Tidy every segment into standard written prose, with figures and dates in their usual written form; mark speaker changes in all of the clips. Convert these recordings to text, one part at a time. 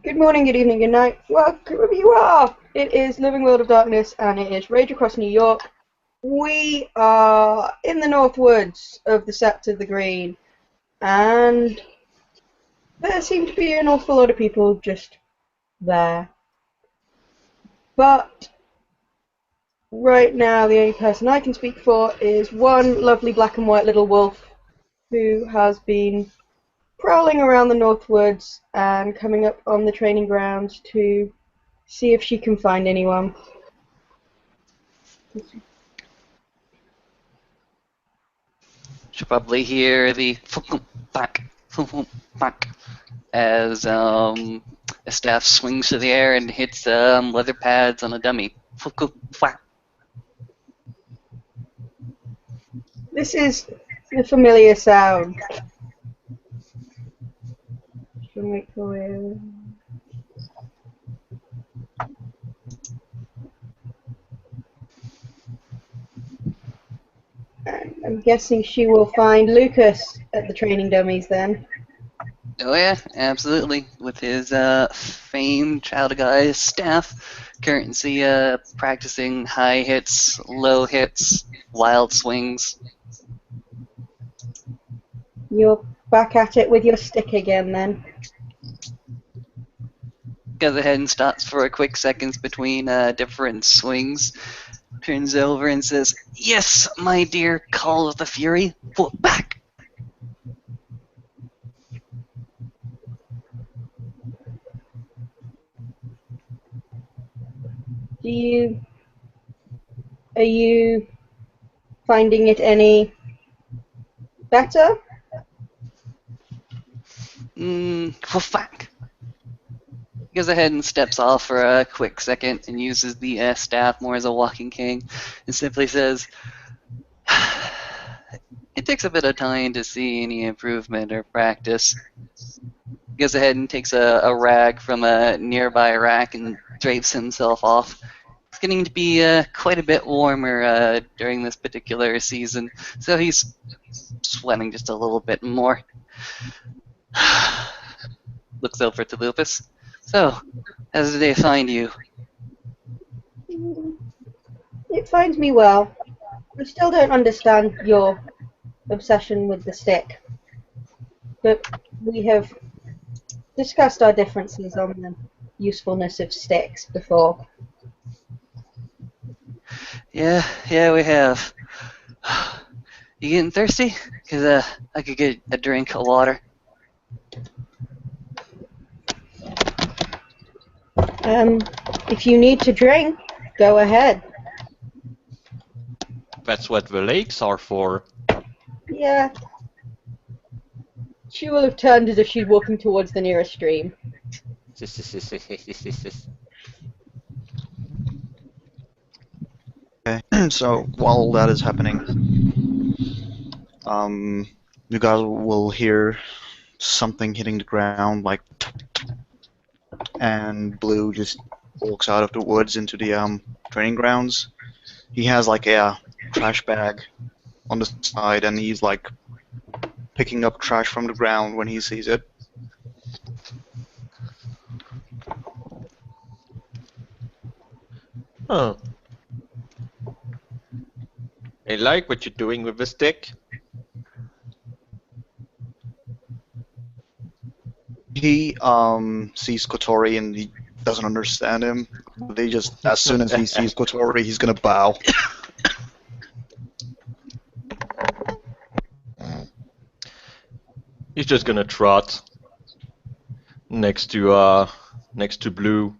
Speaker 1: Good morning, good evening, good night. Welcome wherever you are. It is Living World of Darkness, and it is Rage Across New York. We are in the North Woods of the Sept of the Green, and there seem to be an awful lot of people just there. But right now, the only person I can speak for is one lovely black and white little wolf who has been prowling around the North Woods and coming up on the training grounds to see if she can find anyone.
Speaker 2: Should probably hear the back, back as a staff swings through the air and hits leather pads on a dummy.
Speaker 1: This is a familiar sound. I'm guessing she will find Lucas at the training dummies then.
Speaker 2: Oh yeah, absolutely. With his famed Child of Guy staff, currency practicing high hits, low hits, wild swings.
Speaker 1: You're back at it with your stick again then.
Speaker 2: Goes ahead and stops for a quick seconds between different swings. Turns over and says, "Yes, my dear Call of the Fury, pull back."
Speaker 1: Are you finding it any better?
Speaker 2: Fuck. Goes ahead and steps off for a quick second and uses the staff more as a walking cane and simply says, "It takes a bit of time to see any improvement or practice." Goes ahead and takes a rag from a nearby rack and drapes himself off. It's getting to be quite a bit warmer during this particular season, so he's sweating just a little bit more. Looks over to Lupus. "So, how does the day find you?"
Speaker 1: It finds me well. I still don't understand your obsession with the stick, but we have discussed our differences on the usefulness of sticks before.
Speaker 2: Yeah, we have. You getting thirsty? Because I could get a drink of water.
Speaker 1: If you need to drink, go ahead.
Speaker 3: That's what the lakes are for.
Speaker 1: Yeah. She will have turned as if she's walking towards the nearest stream.
Speaker 4: Okay, so while all that is happening, you guys will hear something hitting the ground, like, and Blue just walks out of the woods into the training grounds. He has like a trash bag on the side, and he's like picking up trash from the ground when he sees it.
Speaker 3: Oh. I like what you're doing with the stick.
Speaker 4: He sees Kotori and he doesn't understand him. They just, as soon as he sees Kotori, he's gonna bow.
Speaker 3: He's just gonna trot next to Blue,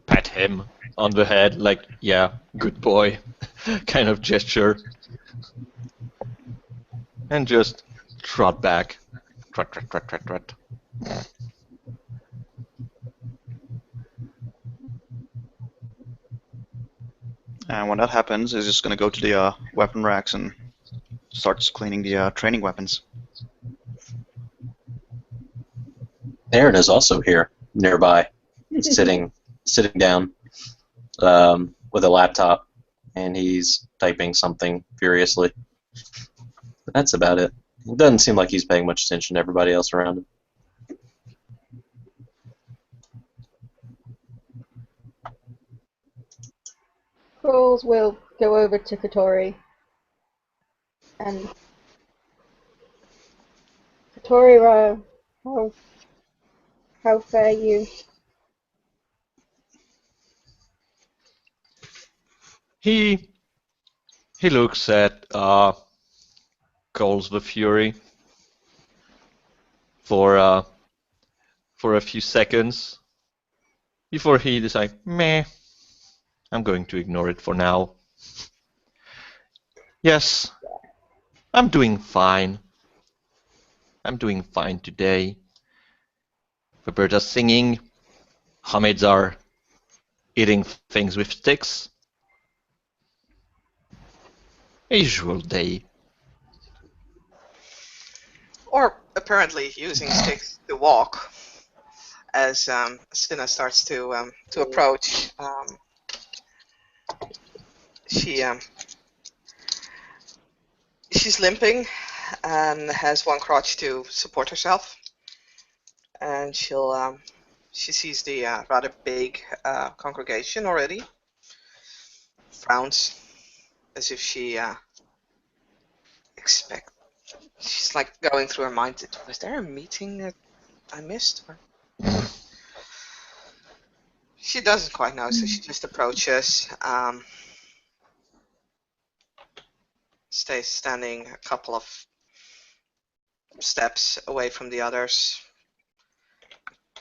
Speaker 3: pat him on the head, like, yeah, good boy, kind of gesture, and just trot back. Trot, trot, trot, trot, trot.
Speaker 4: And when that happens, he's just gonna go to the weapon racks and starts cleaning the training weapons.
Speaker 5: Aaron is also here nearby, sitting down with a laptop, and he's typing something furiously. But that's about it. It doesn't seem like he's paying much attention to everybody else around him.
Speaker 1: Crawls will go over to Katori and Katori, how fare you?
Speaker 3: He looks at Coles the Fury for a few seconds before he decides, meh, I'm going to ignore it for now. Yes, I'm doing fine. I'm doing fine today. The birds are singing. Hamids are eating things with sticks. A usual day.
Speaker 6: Or apparently using sticks to walk. As Sina starts to approach, she's limping and has one crutch to support herself, and she sees the rather big congregation already. Frowns as if she expect. She's like going through her mind. Was there a meeting that I missed? Or... She doesn't quite know, so she just approaches. Stays standing a couple of steps away from the others,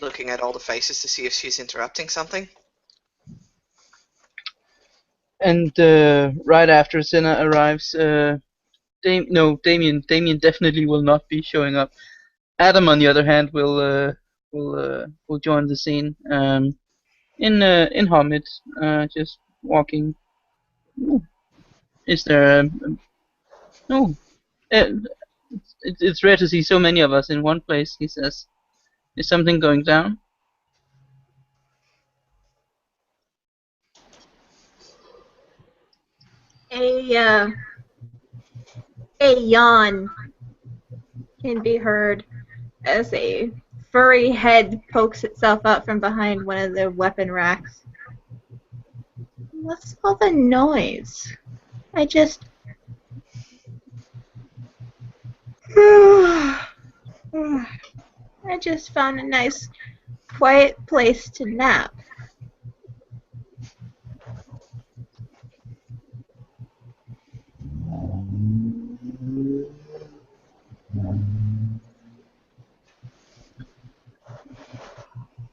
Speaker 6: looking at all the faces to see if she's interrupting something.
Speaker 7: And right after Senna arrives, Damien definitely will not be showing up. Adam, on the other hand, will join the scene. In Hamid, just walking. Ooh. Is there? No. It's rare to see so many of us in one place. He says, "Is something going down?"
Speaker 8: A yawn can be heard as a furry head pokes itself out from behind one of the weapon racks. What's all the noise? I just... I just found a nice, quiet place to nap.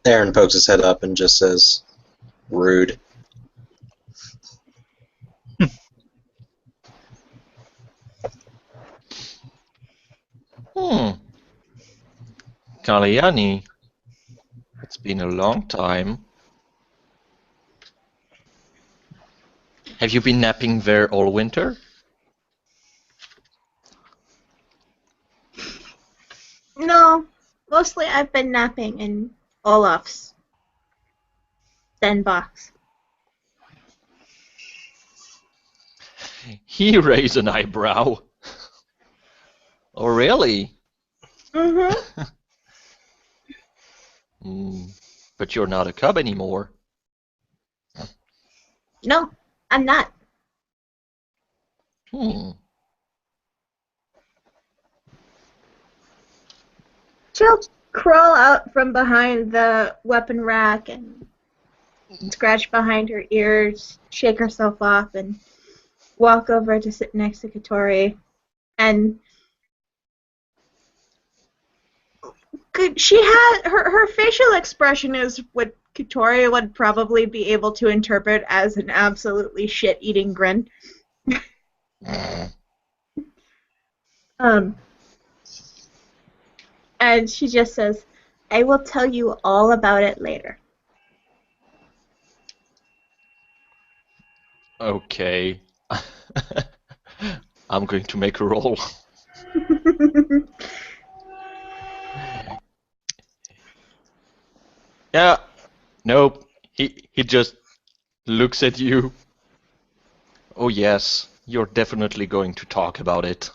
Speaker 5: Aaron pokes his head up and just says, "Rude."
Speaker 3: Kalyani, it's been a long time. Have you been napping there all winter?
Speaker 8: No, mostly I've been napping in Olaf's den box.
Speaker 3: He raised an eyebrow. Oh, really?
Speaker 8: Mm-hmm.
Speaker 3: But you're not a cub anymore.
Speaker 8: No, I'm not. She'll crawl out from behind the weapon rack and scratch behind her ears, shake herself off, and walk over to sit next to Katori. And she has her facial expression is what Katori would probably be able to interpret as an absolutely shit-eating grin. And she just says, "I will tell you all about it later."
Speaker 3: Okay. I'm going to make a roll. Yeah. Nope. He just looks at you. Oh yes, you're definitely going to talk about it.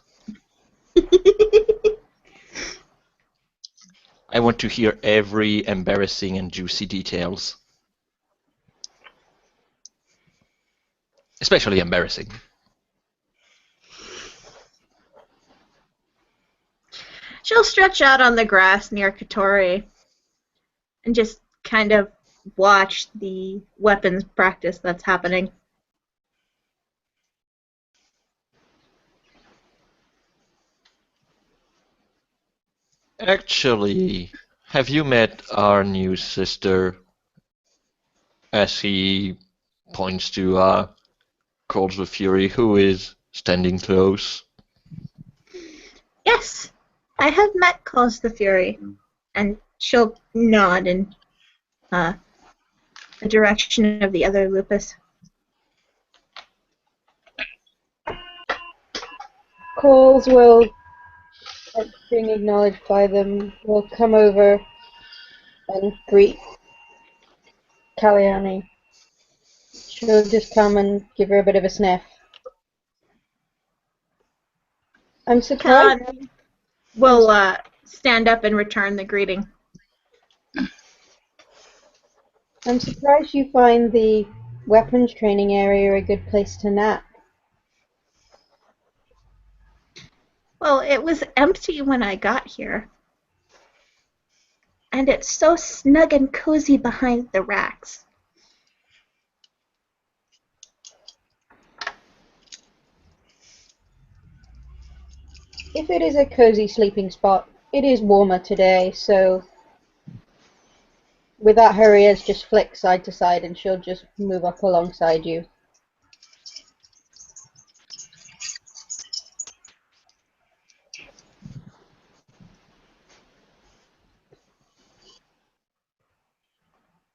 Speaker 3: I want to hear every embarrassing and juicy details. Especially embarrassing.
Speaker 8: She'll stretch out on the grass near Katori and just kind of watch the weapons practice that's happening.
Speaker 3: Actually, have you met our new sister? As he points to Calls of Fury, who is standing close.
Speaker 8: Yes, I have met Calls the Fury, and she'll nod in the direction of the other lupus.
Speaker 1: Calls will, being acknowledged by them, will come over and greet Kalyani. She'll just come and give her a bit of a sniff. I'm surprised.
Speaker 8: Kalyani will stand up and return the greeting.
Speaker 1: I'm surprised you find the weapons training area a good place to nap.
Speaker 8: Well, it was empty when I got here. And it's so snug and cozy behind the racks.
Speaker 1: If it is a cozy sleeping spot, it is warmer today, so with that her ears just flick side to side and she'll just move up alongside you.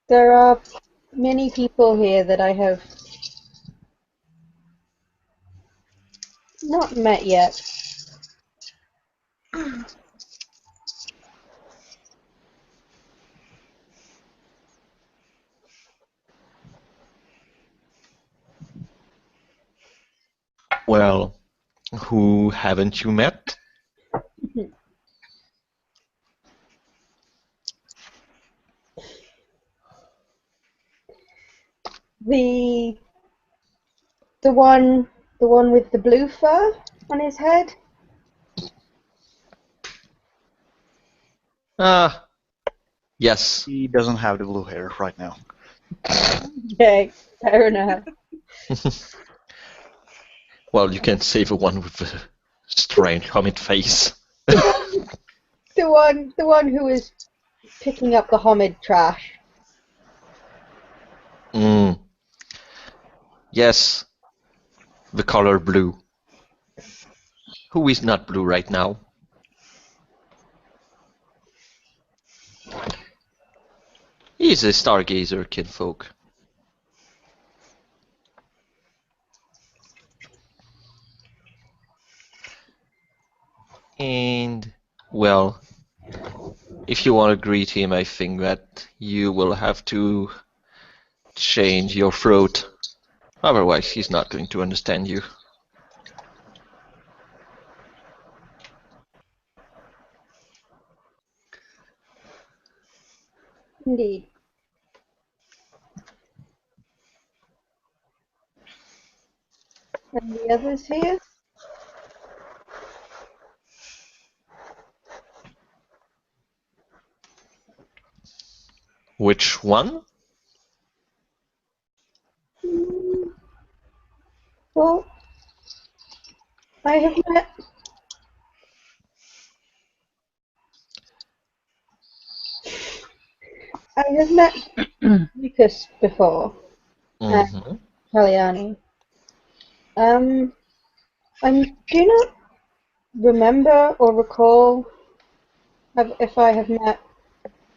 Speaker 1: There are many people here that I have not met yet.
Speaker 3: Well, who haven't you met?
Speaker 1: The one with the blue fur on his head.
Speaker 3: Yes.
Speaker 4: He doesn't have the blue hair right now.
Speaker 1: Okay, fair enough.
Speaker 3: Well, you can save a one with a strange comet face.
Speaker 1: The one who is picking up the homid trash.
Speaker 3: Yes. The color blue. Who is not blue right now? He's a stargazer, kinfolk. And, well, if you want to greet him, I think that you will have to change your throat. Otherwise, he's not going to understand you.
Speaker 1: Indeed. And the others here?
Speaker 3: Which one?
Speaker 1: Well, I have met Lucas before,
Speaker 3: Mm-hmm.
Speaker 1: Kalyani. I do not remember or recall if I have met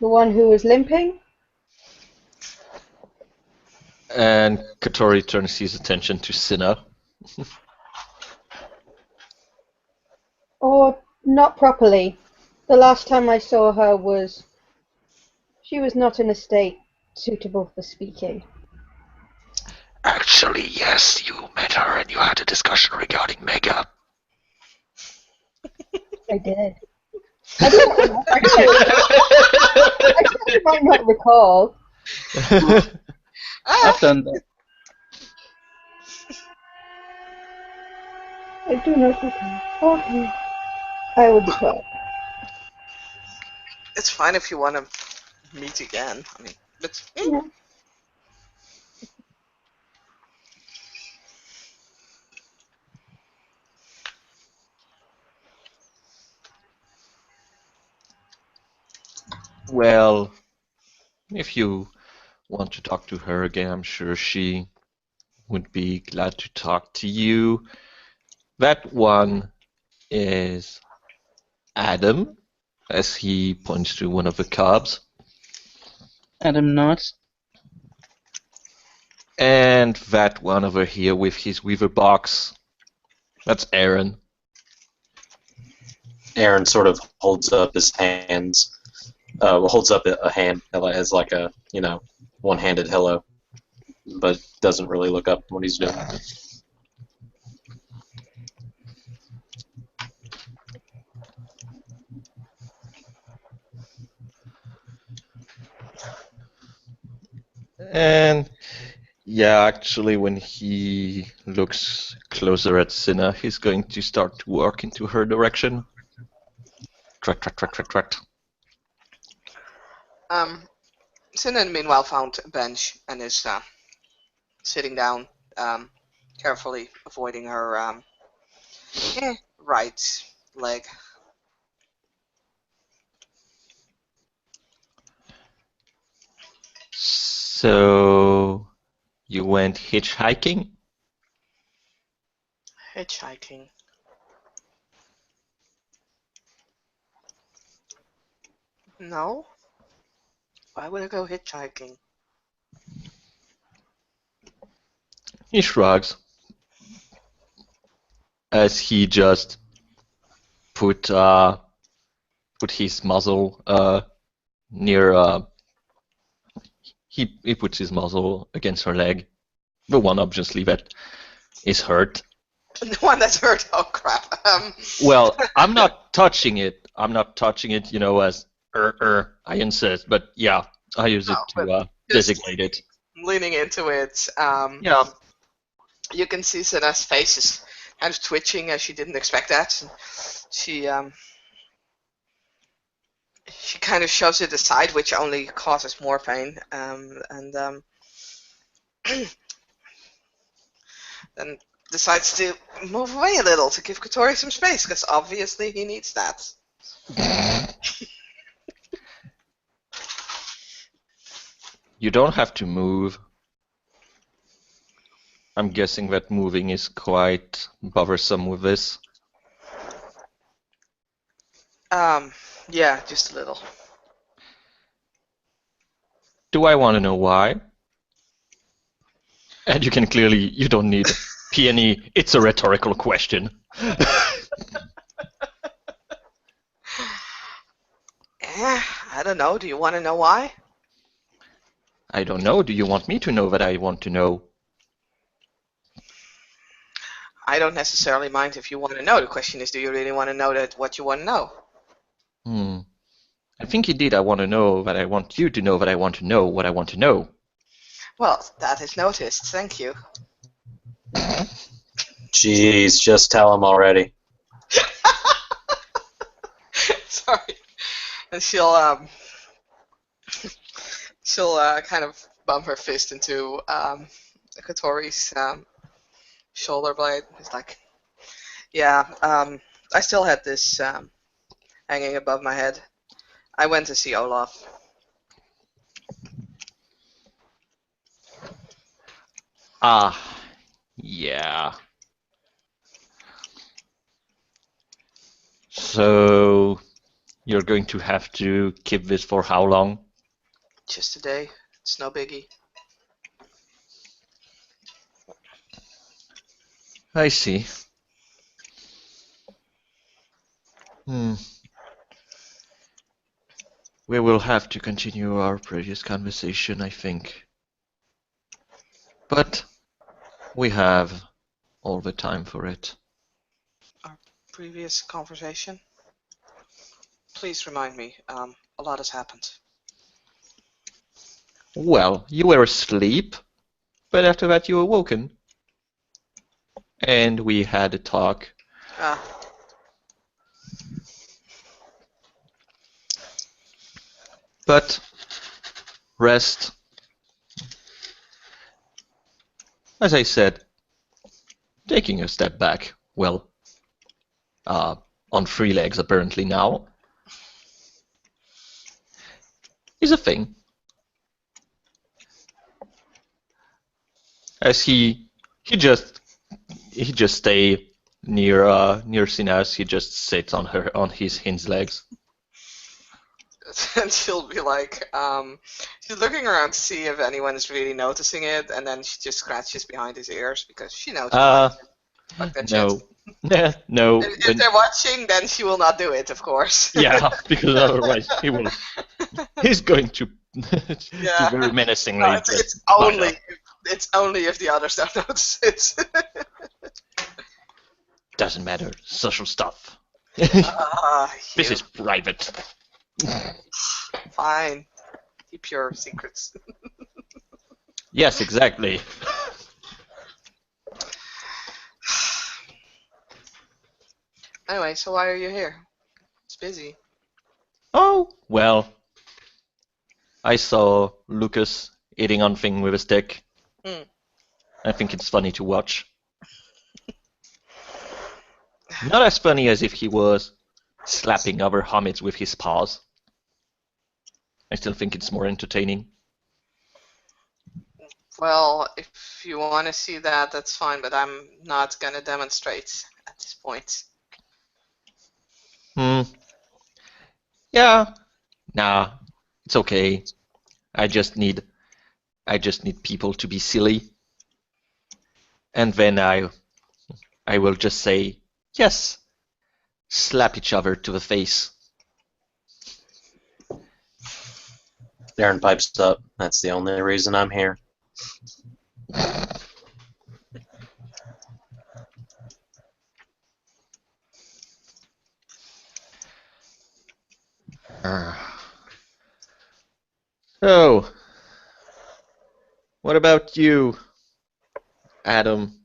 Speaker 1: the one who was limping.
Speaker 3: And Katori turns his attention to Cinna.
Speaker 1: Or not properly. The last time I saw her she was not in a state suitable for speaking.
Speaker 3: Actually, yes, you met her and you had a discussion regarding Mega.
Speaker 1: I did. I don't remember. I certainly might not recall.
Speaker 7: I've done that.
Speaker 1: I do not recall. Okay. I will be quiet.
Speaker 6: It's fine if you want to meet again. I mean, but
Speaker 1: Yeah.
Speaker 3: Well, if you want to talk to her again, I'm sure she would be glad to talk to you. That one is Adam, as he points to one of the cubs.
Speaker 7: Adam nods.
Speaker 3: And that one over here with his weaver box, that's Aaron.
Speaker 5: Aaron sort of holds up his hands, holds up a hand as like a, one-handed hello, but doesn't really look up what he's doing.
Speaker 3: And yeah, actually, when he looks closer at Cinna, he's going to start to walk into her direction. Track, track, track, track, track.
Speaker 6: Sinan meanwhile found a bench and is sitting down, carefully avoiding her right leg.
Speaker 3: So, you went hitchhiking?
Speaker 6: Hitchhiking. No? Why would I go hitchhiking?
Speaker 3: He shrugs. As he just put his muzzle near he puts his muzzle against her leg, the one obviously that is hurt.
Speaker 6: The one that's hurt. Oh crap.
Speaker 3: Well, I'm not touching it. I'm not touching it, as I insist. But yeah, I use it to designate it.
Speaker 6: Leaning into it.
Speaker 3: Yeah.
Speaker 6: You can see Sina's face is kind of twitching as she didn't expect that. She kind of shoves it aside, which only causes more pain. And then decides to move away a little to give Kotori some space, because obviously he needs that.
Speaker 3: You don't have to move. I'm guessing that moving is quite bothersome with this.
Speaker 6: Yeah, just a little.
Speaker 3: Do I want to know why? And you can clearly, you don't need peony. It's a rhetorical question.
Speaker 6: I don't know. Do you want to know why?
Speaker 3: I don't know. Do you want me to know that I want to know?
Speaker 6: I don't necessarily mind if you want to know. The question is, do you really want to know what you want to know?
Speaker 3: I think indeed I want to know that I want you to know that I want to know what I want to know.
Speaker 6: Well, that is noticed. Thank you.
Speaker 5: Jeez, just tell him already.
Speaker 6: Sorry. And she'll kind of bump her fist into Kotori's shoulder blade. It's like, yeah, I still had this hanging above my head. I went to see Olaf.
Speaker 3: Yeah. So, you're going to have to keep this for how long?
Speaker 6: Just a day. It's no biggie.
Speaker 3: I see. We will have to continue our previous conversation, I think. But we have all the time for it.
Speaker 6: Our previous conversation? Please remind me. A lot has happened.
Speaker 3: Well, you were asleep, but after that you awoken. and we had a talk.
Speaker 6: Ah,
Speaker 3: But rest, as I said, taking a step back, well, on 3 legs apparently now, is a thing. As he just stay near Sinas. He just sits on his hind legs.
Speaker 6: and she'll be like, she's looking around to see if anyone is really noticing it, and then she just scratches behind his ears because she knows. Fuck that
Speaker 3: No,
Speaker 6: shit.
Speaker 3: no.
Speaker 6: If they're watching, then she will not do it, of course.
Speaker 3: Yeah, because otherwise he's going to
Speaker 6: Yeah.
Speaker 3: do very menacingly.
Speaker 6: No,
Speaker 3: just
Speaker 6: it's
Speaker 3: bite
Speaker 6: only
Speaker 3: up.
Speaker 6: it's only if the others don't notice it.
Speaker 3: Doesn't matter. Social stuff. This
Speaker 6: You.
Speaker 3: is private.
Speaker 6: Fine. Keep your secrets.
Speaker 3: Yes, exactly.
Speaker 6: Anyway, so why are you here? It's busy.
Speaker 3: Oh, well. I saw Lucas eating on thing with a stick.
Speaker 6: Hmm.
Speaker 3: I think it's funny to watch. Not as funny as if he was slapping other hobbits with his paws. I still think it's more entertaining.
Speaker 6: Well, if you want to see that, that's fine, but I'm not gonna demonstrate at this point.
Speaker 3: Yeah. Nah. It's okay. I just need people to be silly. And then I will just say, yes. Slap each other to the face.
Speaker 5: Darren pipes up. That's the only reason I'm here.
Speaker 3: So, what about you, Adam?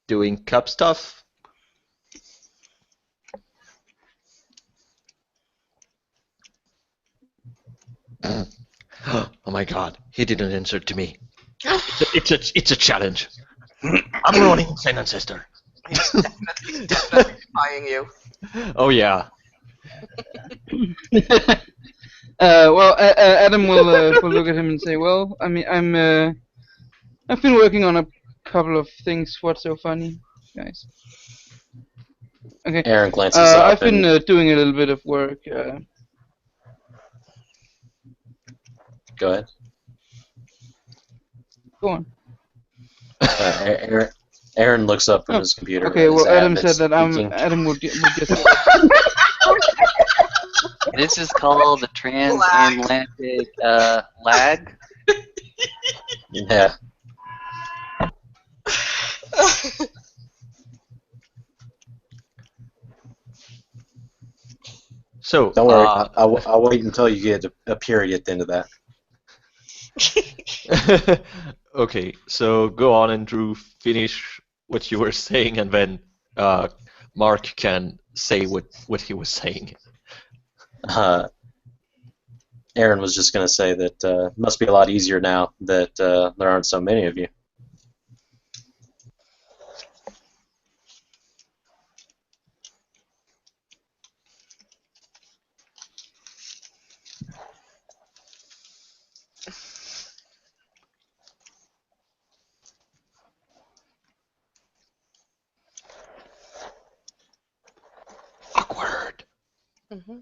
Speaker 3: Doing cup stuff? Oh my god, he didn't answer to me. It's a challenge. I'm running insane ancestor.
Speaker 6: He's definitely defying you.
Speaker 3: Oh yeah.
Speaker 7: Well, Adam will look at him and say, "Well, I mean, I've been working on a couple of things. What's so funny, guys?" Okay.
Speaker 5: Aaron glances up.
Speaker 7: I've been doing a little bit of work.
Speaker 5: Go ahead.
Speaker 7: Go on.
Speaker 5: Aaron looks up from his computer.
Speaker 7: Okay.
Speaker 5: and
Speaker 7: Well,
Speaker 5: his
Speaker 7: Adam
Speaker 5: app
Speaker 7: said
Speaker 5: is
Speaker 7: that
Speaker 5: speaking.
Speaker 7: Adam would just.
Speaker 2: This is called the transatlantic lag.
Speaker 5: Yeah.
Speaker 3: So,
Speaker 5: Don't worry. I'll wait until you get a period at the end of that.
Speaker 3: okay, so go on and Drew, finish what you were saying, and then Mark can say what he was saying.
Speaker 5: Aaron was just going to say that it must be a lot easier now that there aren't so many of you.
Speaker 3: Awkward.
Speaker 6: Mm-hmm.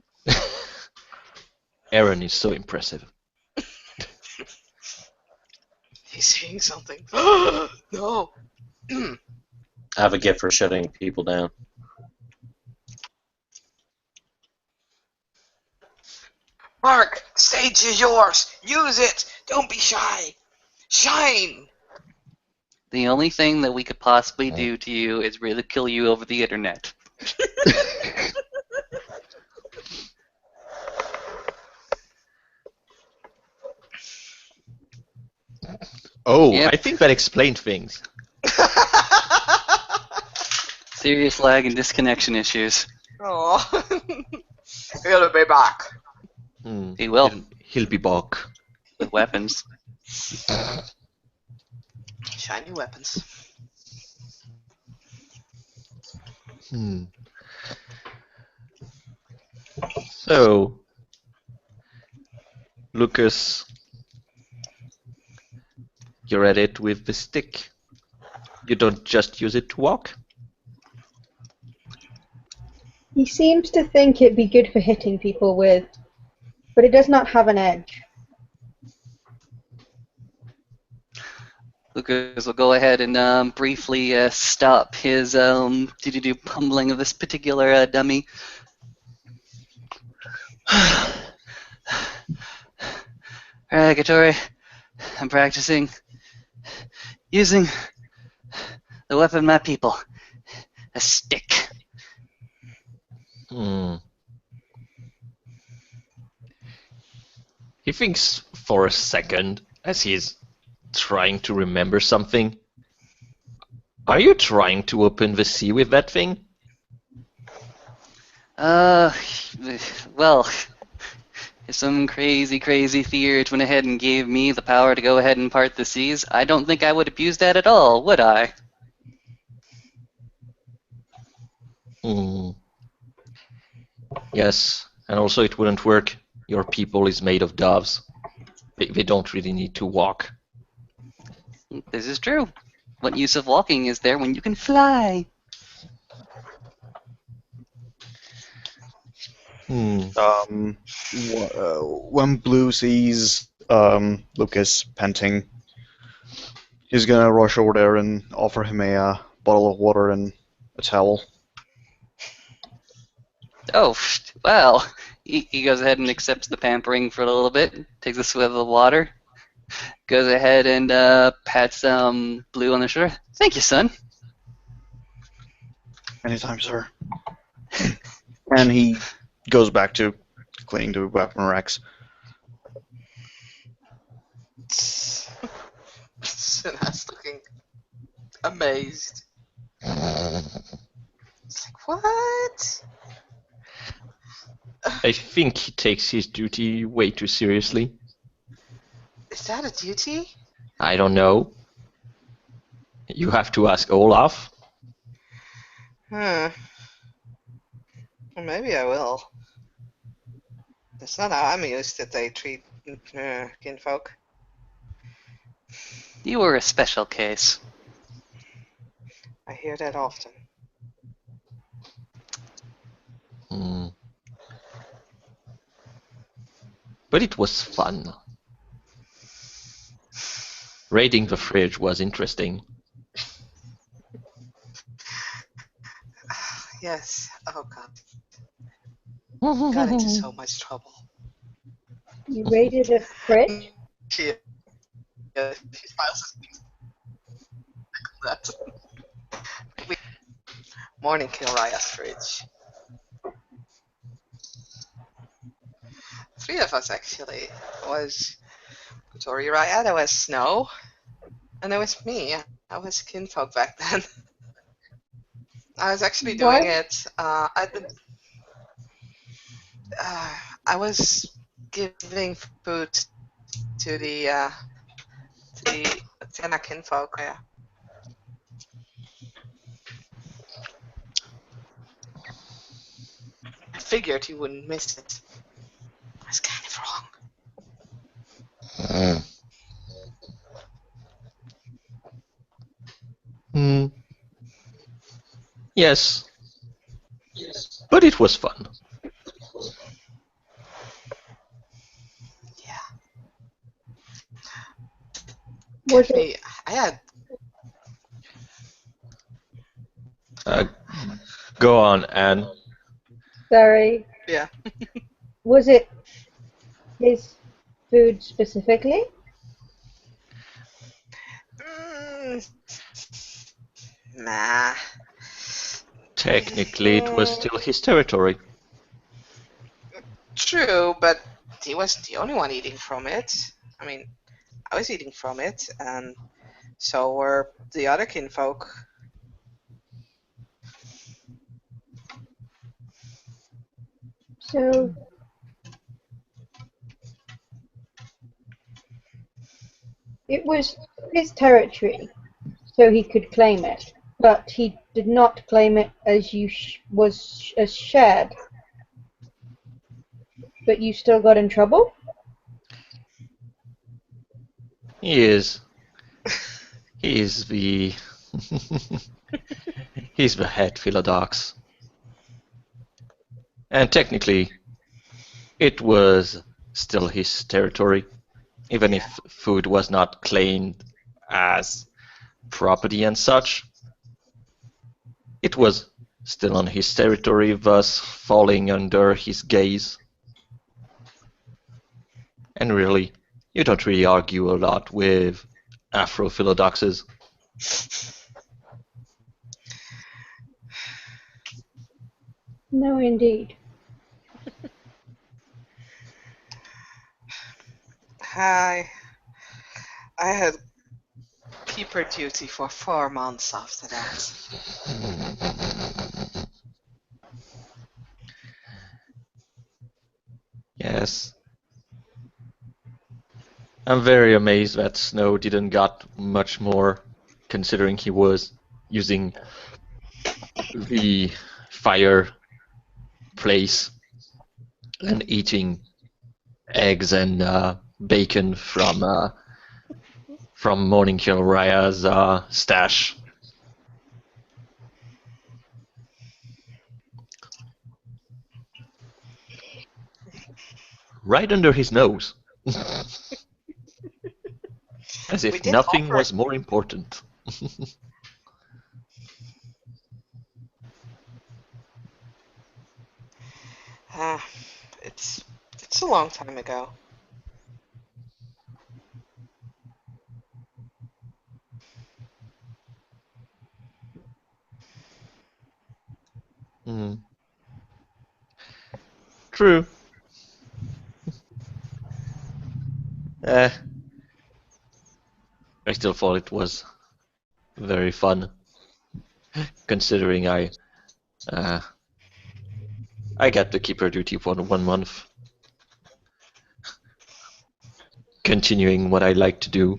Speaker 3: Aaron is so impressive.
Speaker 6: He's seeing something. No.
Speaker 5: I have a gift for shutting people down.
Speaker 6: Mark, stage is yours. Use it. Don't be shy. Shine.
Speaker 2: The only thing that we could possibly do to you is really kill you over the internet.
Speaker 3: Oh,
Speaker 2: Yep.
Speaker 3: I think that explained things.
Speaker 2: Serious lag and disconnection issues.
Speaker 6: Oh, he'll be back.
Speaker 2: He will.
Speaker 3: He'll be back.
Speaker 2: With weapons.
Speaker 6: Shiny weapons.
Speaker 3: So, Lucas, you're at it with the stick. You don't just use it to walk.
Speaker 1: He seems to think it'd be good for hitting people with, but it does not have an edge.
Speaker 2: Lucas will go ahead and briefly stop his pummeling of this particular dummy. Alright, Katori, I'm practicing using the weapon of my people, a stick.
Speaker 3: He thinks for a second as he's trying to remember something. Are you trying to open the sea with that thing?
Speaker 2: Well, if some crazy theurge went ahead and gave me the power to go ahead and part the seas, I don't think I would abuse that at all, would I?
Speaker 3: Yes, and also it wouldn't work. Your people is made of doves. They don't really need to walk.
Speaker 2: This is true. What use of walking is there when you can fly?
Speaker 4: When Blue sees Lucas panting, he's gonna rush over there and offer him a bottle of water and a towel.
Speaker 2: Oh, well. He goes ahead and accepts the pampering for a little bit, takes a swig of the water, goes ahead and pats Blue on the shoulder. Thank you, son.
Speaker 4: Anytime, sir. And he goes back to cleaning the weapon racks.
Speaker 6: Sinha's looking amazed. It's like, what?
Speaker 3: I think he takes his duty way too seriously.
Speaker 6: Is that a duty?
Speaker 3: I don't know. You have to ask Olaf.
Speaker 6: Well, maybe I will. That's not how I'm used that they treat kinfolk.
Speaker 2: You were a special case.
Speaker 6: I hear that often.
Speaker 3: But it was fun. Raiding the fridge was interesting.
Speaker 6: Yes. Oh god. Got into so much trouble.
Speaker 1: You raided a fridge?
Speaker 6: She smiles at me. Morning kill Raya's fridge. 3 of us actually. It was Tori Raya, there was Snow, and there was me. I was kinfolk back then. I was actually doing it. I was giving food to the Tena kinfolk. Yeah. I figured you wouldn't miss it. I was kind of wrong.
Speaker 3: Yes. But it was fun.
Speaker 6: Yeah.
Speaker 1: Was it?
Speaker 6: I had.
Speaker 3: Go on, Anne.
Speaker 1: Sorry.
Speaker 6: Yeah.
Speaker 1: Was it his food specifically?
Speaker 6: Nah.
Speaker 3: Technically, it was still his territory.
Speaker 6: True, but he wasn't the only one eating from it. I mean, I was eating from it, and so were the other kinfolk.
Speaker 1: So it was his territory, so he could claim it, but he did not claim it as as shared. But you still got in trouble?
Speaker 3: He is. He is the. He's the head Philodox. And technically, it was still his territory, even if food was not claimed as property and such. It was still on his territory, thus falling under his gaze. And really, you don't really argue a lot with Afro-Philodoxes.
Speaker 1: No, indeed.
Speaker 6: I had keeper duty for 4 months after that.
Speaker 3: Yes. I'm very amazed that Snow didn't got much more, considering he was using the fireplace and eating eggs and bacon from Morning Kill Raya's stash. Right under his nose. As if nothing was more important.
Speaker 6: It's a long time ago.
Speaker 3: Mm. True. I still thought it was very fun, considering I got the keeper duty for 1 month, continuing what I like to do.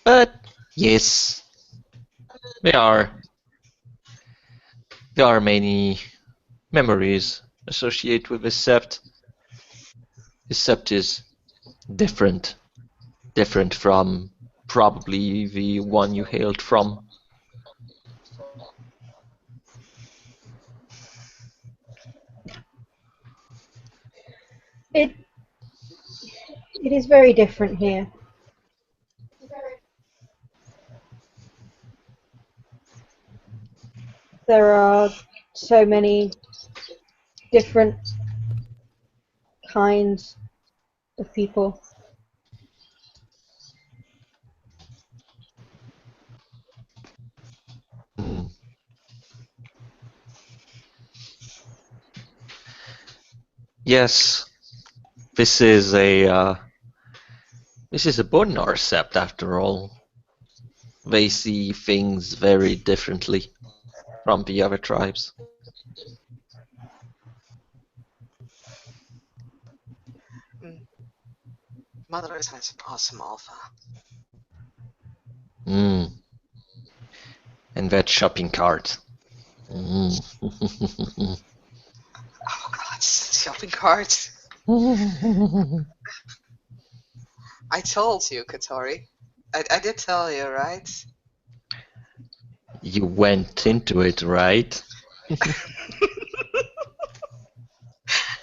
Speaker 3: But yes, there are many memories associated with the sept. The sept is different from probably the one you hailed from.
Speaker 1: It is very different here. There are so many different kinds of people.
Speaker 3: Yes, this is a Bodnar sept after all. They see things very differently from the other tribes.
Speaker 6: Mother is an awesome alpha.
Speaker 3: And that shopping cart.
Speaker 6: Oh god, shopping cart. I told you, Katori. I did tell you, right?
Speaker 3: You went into it, right?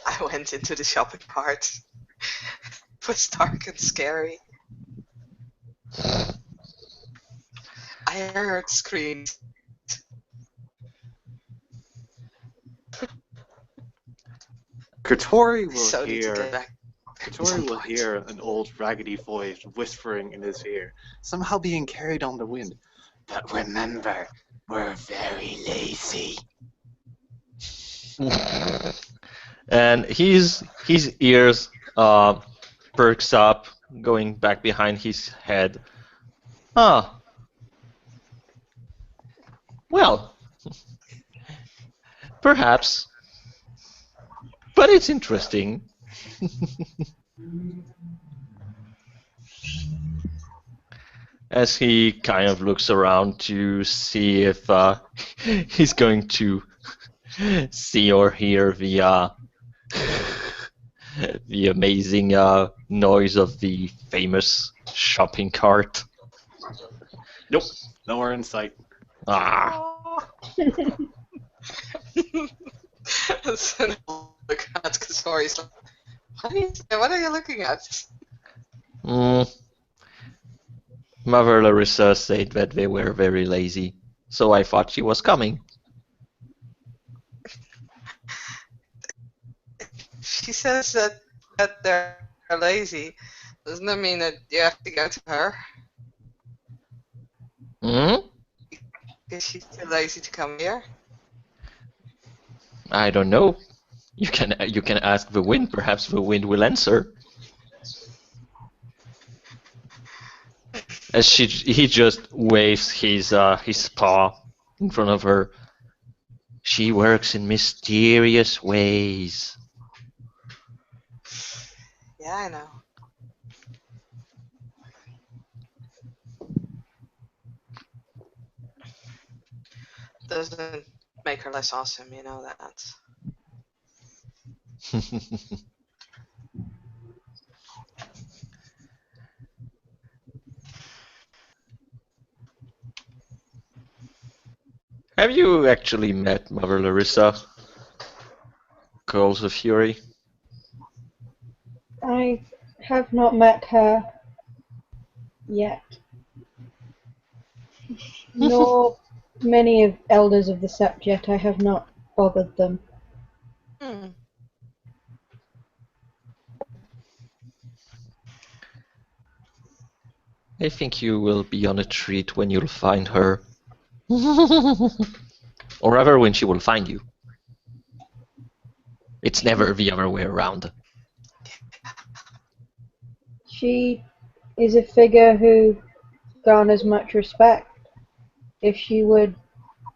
Speaker 6: I went into the shopping cart. It was dark and scary. I heard screams.
Speaker 9: Katori
Speaker 6: So
Speaker 9: will
Speaker 6: need to get
Speaker 9: hear.
Speaker 6: back.
Speaker 9: Katori will hear an old raggedy voice whispering in his ear, somehow being carried on the wind. But remember, we're very lazy.
Speaker 3: And his ears perks up, going back behind his head. Ah, well, perhaps, but it's interesting. As he kind of looks around to see if he's going to see or hear the amazing noise of the famous shopping cart.
Speaker 9: Nope, nowhere in sight.
Speaker 3: Ah,
Speaker 6: So look at Katori's like, what are you looking at?
Speaker 3: Mother Larissa said that they were very lazy, so I thought she was coming.
Speaker 6: She says that they're lazy. Doesn't that mean that you have to go to her? Is she too lazy to come here?
Speaker 3: I don't know. You can ask the wind. Perhaps the wind will answer. As he just waves his paw in front of her. She works in mysterious ways.
Speaker 6: Yeah, I know. Doesn't make her less awesome, you know that.
Speaker 3: Have you actually met Mother Larissa? Calls of Fury.
Speaker 1: I have not met her yet. Nor many of elders of the sept yet. I have not bothered them.
Speaker 3: I think you will be on a treat when you'll find her. Or rather, when she will find you. It's never the other way around.
Speaker 1: She is a figure who garners much respect. If she would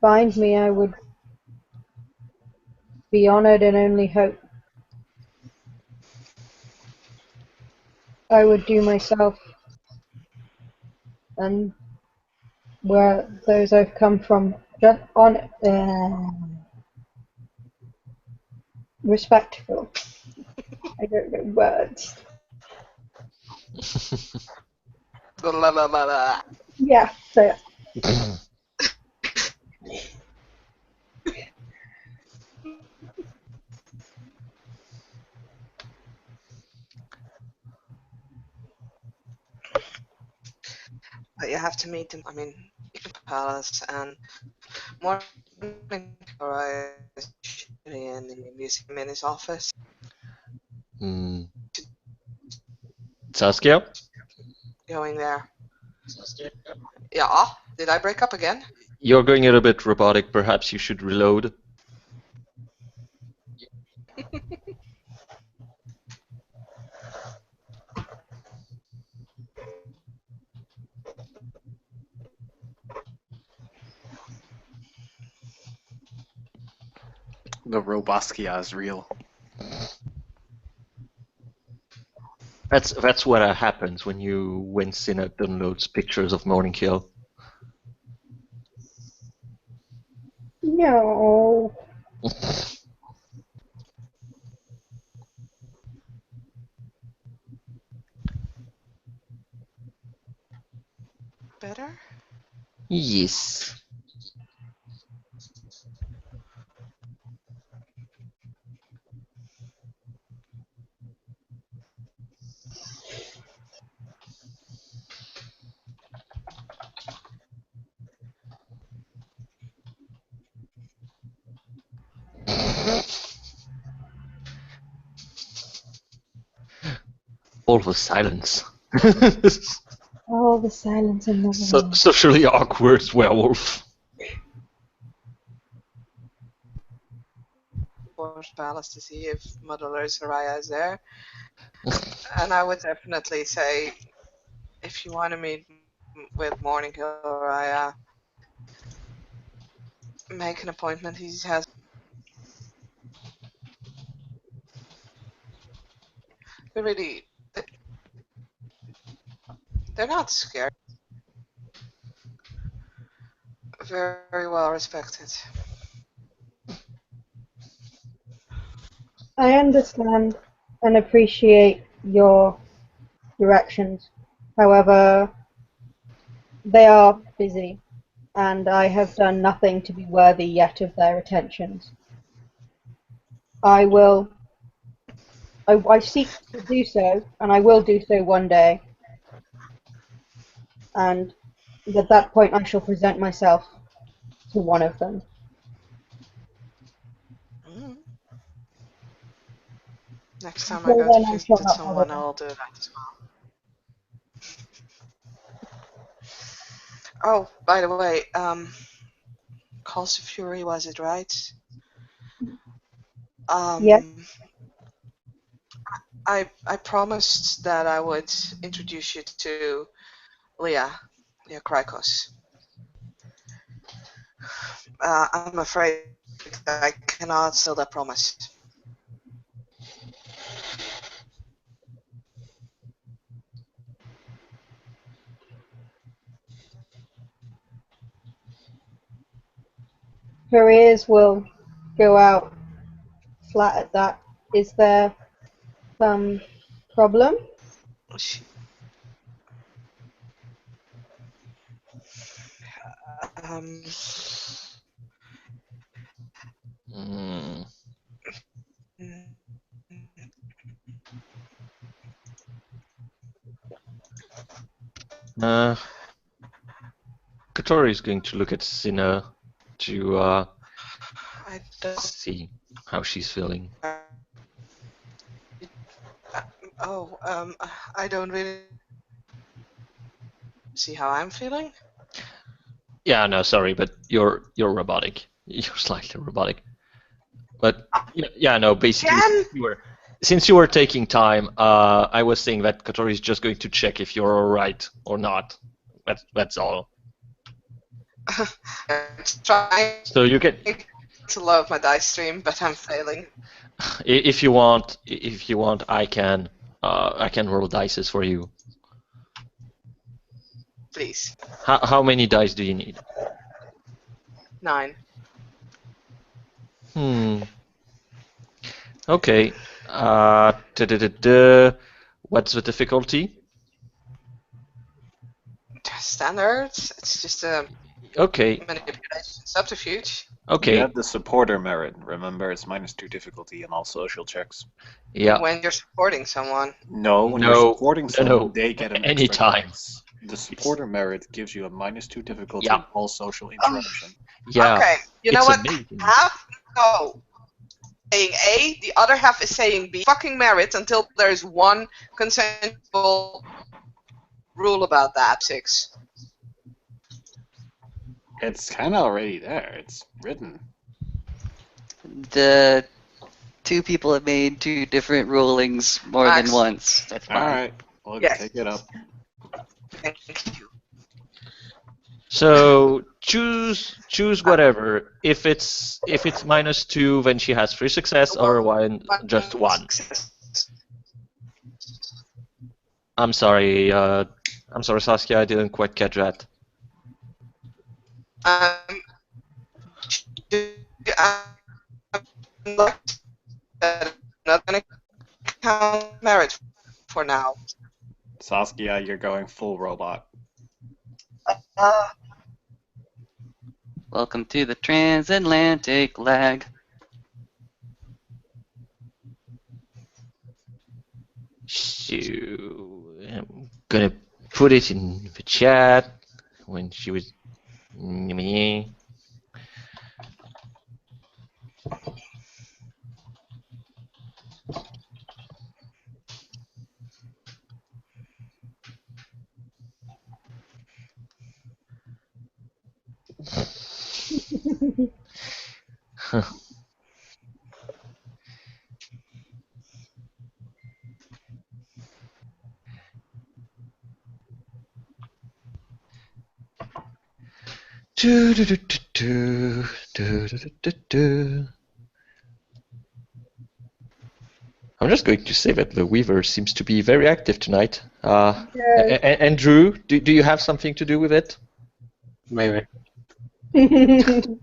Speaker 1: find me, I would be honored and only hope I would do myself and where those I've come from just on respectful. I don't know words.
Speaker 6: Blah, blah, blah, blah.
Speaker 1: Yeah, so
Speaker 6: But you have to meet him. I mean, Palace and Morning is in the museum in his office.
Speaker 3: Saskia?
Speaker 6: Going there. Yeah. Did I break up again?
Speaker 3: You're going a little bit robotic. Perhaps you should reload.
Speaker 9: The Roboskia is real.
Speaker 3: That's what happens when Cinna downloads pictures of Morning Kill.
Speaker 1: no.
Speaker 6: Better?
Speaker 3: Yes. All the silence.
Speaker 1: All the silence in the room.
Speaker 3: Socially awkward werewolf.
Speaker 6: Court's Palace to see if Mother Soraya is there. And I would definitely say, if you want to meet with Morning Hill Soraya, make an appointment. He has. They're really. They're not scared. Very well respected.
Speaker 1: I understand and appreciate your directions. However, they are busy, and I have done nothing to be worthy yet of their attentions. I will. I seek to do so, and I will do so one day. And at that point, I shall present myself to one of them.
Speaker 6: Mm. Next time I
Speaker 1: Until
Speaker 6: go to
Speaker 1: then, I shall
Speaker 6: visit
Speaker 1: not bother
Speaker 6: someone,
Speaker 1: them.
Speaker 6: I'll do that as well. Oh, by the way, Calls of Fury, was it right?
Speaker 1: Yes.
Speaker 6: I promised that I would introduce you to Leah Krikos. I'm afraid I cannot seal that promise.
Speaker 1: Her ears will go out flat at that. Is there some problem?
Speaker 6: She, um,
Speaker 3: Hmm. Uh, Katori is going to look at Sinner to
Speaker 6: I don't.
Speaker 3: see how she's feeling.
Speaker 6: I don't really see how I'm feeling.
Speaker 3: Yeah, no, sorry, but you're robotic. You're slightly robotic. But yeah, no, basically,
Speaker 6: Again?
Speaker 3: since you were taking time, I was saying that Katori is just going to check if you're alright or not. That's all.
Speaker 6: I'm trying
Speaker 3: So you can,
Speaker 6: to love my dice stream, but I'm failing.
Speaker 3: if you want, I can roll dices for you.
Speaker 6: Please.
Speaker 3: How many dice do you need?
Speaker 6: 9.
Speaker 3: Okay. What's the difficulty?
Speaker 6: Standard. It's just a
Speaker 3: Okay.
Speaker 6: manipulation subterfuge.
Speaker 9: You
Speaker 3: Okay.
Speaker 9: have the supporter merit. Remember, it's -2 difficulty in all social checks.
Speaker 3: Yeah.
Speaker 6: When you're supporting someone.
Speaker 9: No, when
Speaker 3: No,
Speaker 9: you're supporting
Speaker 3: no,
Speaker 9: someone,
Speaker 3: no.
Speaker 9: they get an
Speaker 3: Anytime.
Speaker 9: extra dice. The supporter merit gives you a -2 difficulty
Speaker 3: Yeah.
Speaker 9: in all social interaction.
Speaker 3: Yeah.
Speaker 6: Okay, you know
Speaker 3: It's
Speaker 6: what?
Speaker 3: amazing.
Speaker 6: Half no saying A, the other half is saying B. Fucking merit until there's one consensual rule about that. 6.
Speaker 9: It's kind of already there. It's written.
Speaker 2: The two people have made two different rulings more than
Speaker 6: Max.
Speaker 2: once. That's fine.
Speaker 9: All right, we'll
Speaker 6: Yes.
Speaker 9: take it up.
Speaker 6: Thank you.
Speaker 3: So choose whatever. If it's -2, then she has 3 success, or just 1. I'm sorry, Saskia, I didn't quite catch that.
Speaker 6: I'm not going to count merit for now.
Speaker 9: Saskia, you're going full robot.
Speaker 2: Welcome to the transatlantic lag.
Speaker 3: So I'm gonna put it in the chat when she was. Do, do, do, do, do, do, do, do, do, do. I'm just going to say that the Weaver seems to be very active tonight. And Drew, do you have something to do with it?
Speaker 5: Maybe. I'm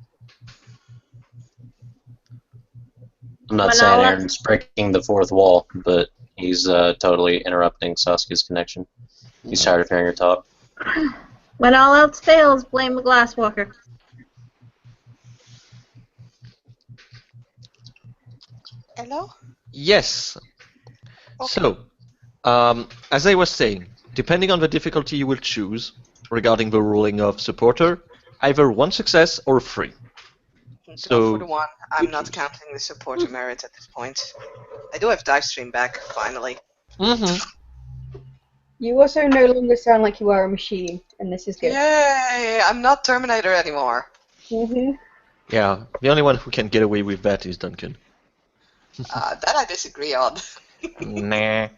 Speaker 5: not
Speaker 8: When
Speaker 5: saying
Speaker 8: all
Speaker 5: Aaron's breaking the fourth wall, but he's totally interrupting Saskia's connection. He's tired of hearing her talk.
Speaker 8: When all else fails, blame the Glasswalker.
Speaker 6: Hello?
Speaker 3: Yes.
Speaker 6: Okay.
Speaker 3: So, as I was saying, depending on the difficulty you will choose regarding the ruling of supporter, either one success or three.
Speaker 6: Go
Speaker 3: So,
Speaker 6: for the one. I'm not counting the supporter merit at this point. I do have dive stream back, finally.
Speaker 3: Mm-hmm.
Speaker 1: You also no longer sound like you are a machine, and this is good.
Speaker 6: Yay! I'm not Terminator anymore.
Speaker 3: Yeah, the only one who can get away with that is Duncan.
Speaker 6: That I disagree on.
Speaker 3: Nah.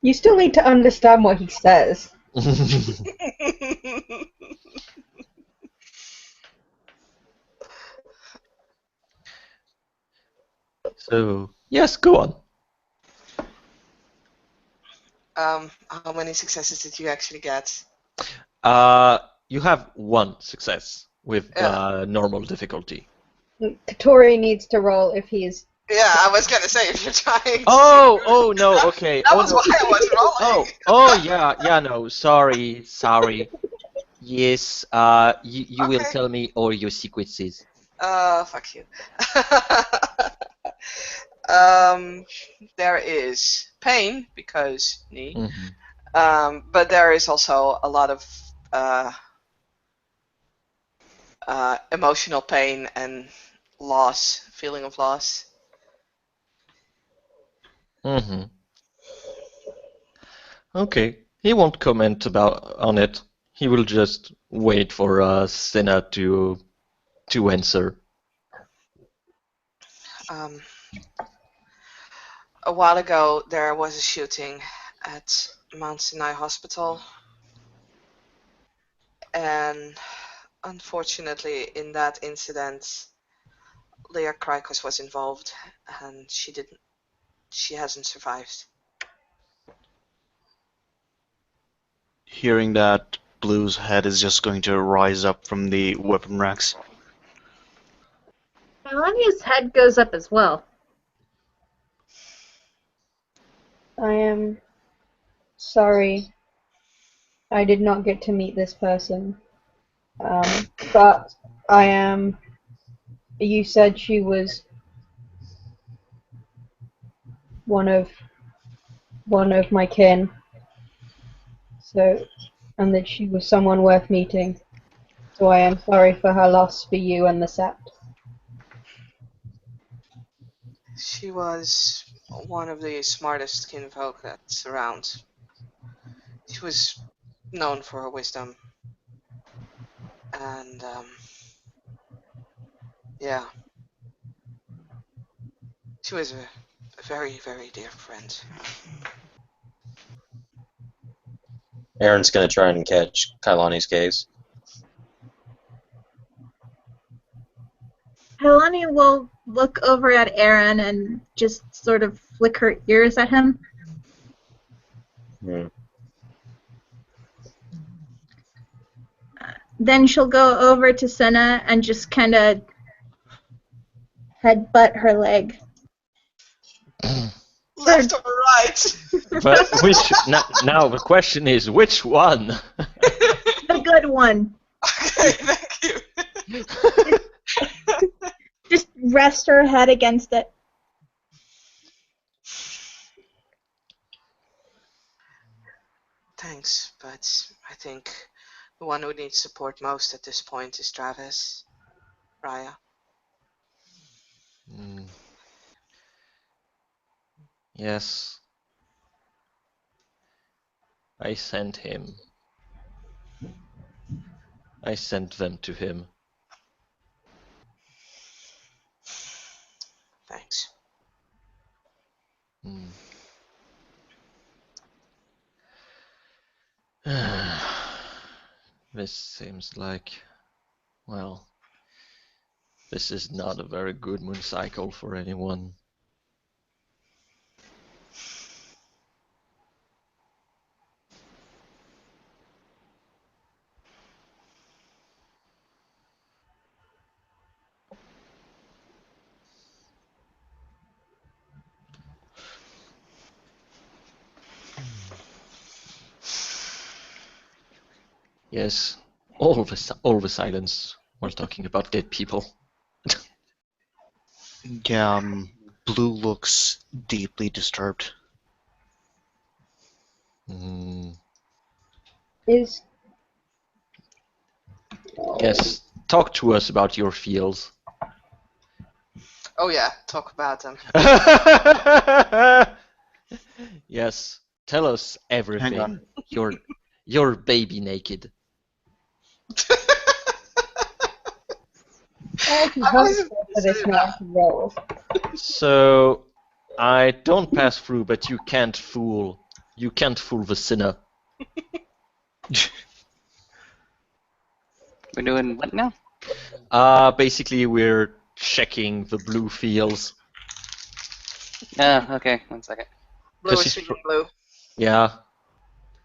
Speaker 1: You still need to understand what he says.
Speaker 3: So, yes, go on.
Speaker 6: How many successes did you actually get?
Speaker 3: You have one success with
Speaker 6: Yeah.
Speaker 3: normal difficulty.
Speaker 1: Katori needs to roll if he is.
Speaker 6: Yeah, I was gonna say if you're trying.
Speaker 3: Oh no, okay.
Speaker 6: That
Speaker 3: Oh
Speaker 6: was
Speaker 3: no.
Speaker 6: why I was rolling.
Speaker 3: Yeah, no, sorry. Yes, you will
Speaker 6: Okay.
Speaker 3: tell me all your sequences.
Speaker 6: Fuck you. There is pain because knee. But there is also a lot of emotional pain and loss, feeling of loss.
Speaker 3: Okay, he won't comment on it. He will just wait for Senna to answer.
Speaker 6: A while ago, there was a shooting at Mount Sinai Hospital, and unfortunately, in that incident, Leah Krikos was involved, and she hasn't survived.
Speaker 4: Hearing that, Blue's head is just going to rise up from the weapon racks.
Speaker 8: Melania's head goes up as well.
Speaker 1: I am sorry. I did not get to meet this person. But I am. You said she was one of my kin. So, and that she was someone worth meeting. So I am sorry for her loss for you and the Sept.
Speaker 6: She was one of the smartest kinfolk that's around. She was known for her wisdom. And, yeah. She was a very, very dear friend.
Speaker 5: Aaron's gonna try and catch Kailani's gaze.
Speaker 8: Melania will look over at Aaron and just sort of flick her ears at him. Then she'll go over to Senna and just kind of headbutt her leg.
Speaker 6: Left or right?
Speaker 3: But now the question is, which one?
Speaker 8: The good one.
Speaker 6: Okay, thank you.
Speaker 8: Just rest her head against it.
Speaker 6: Thanks, but I think the one who needs support most at this point is Travis. Raya.
Speaker 3: Yes. I sent him. I sent them to him.
Speaker 6: Thanks.
Speaker 3: This seems like, well, this is not a very good moon cycle for anyone. Yes, all the silence while talking about dead people.
Speaker 4: Yeah, Blue looks deeply disturbed.
Speaker 1: Is
Speaker 3: Yes, talk to us about your feels.
Speaker 6: Oh yeah, talk about them.
Speaker 3: Yes, tell us everything.
Speaker 4: Hang on.
Speaker 3: You're baby naked.
Speaker 1: I can
Speaker 6: I
Speaker 1: help
Speaker 6: wasn't
Speaker 1: for this
Speaker 6: saying
Speaker 1: now role.
Speaker 3: So I don't pass through, but you can't fool. You can't fool the sinner.
Speaker 2: We're doing what now?
Speaker 3: Basically we're checking the blue feels.
Speaker 2: Okay, 1 second.
Speaker 6: Blue
Speaker 3: 'Cause
Speaker 6: is
Speaker 3: he's
Speaker 6: feeling blue.
Speaker 3: Yeah.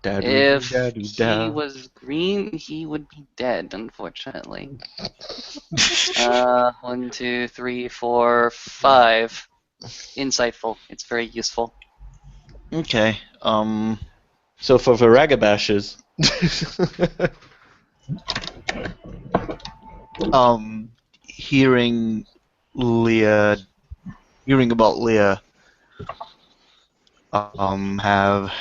Speaker 2: If he
Speaker 3: Da-doo-doo-da-doo-da.
Speaker 2: was green, he would be dead, unfortunately. 1, 2, 3, 4, 5. Insightful. It's very useful.
Speaker 4: Okay.
Speaker 3: So for the ragabashes.
Speaker 4: Hearing about Leah, have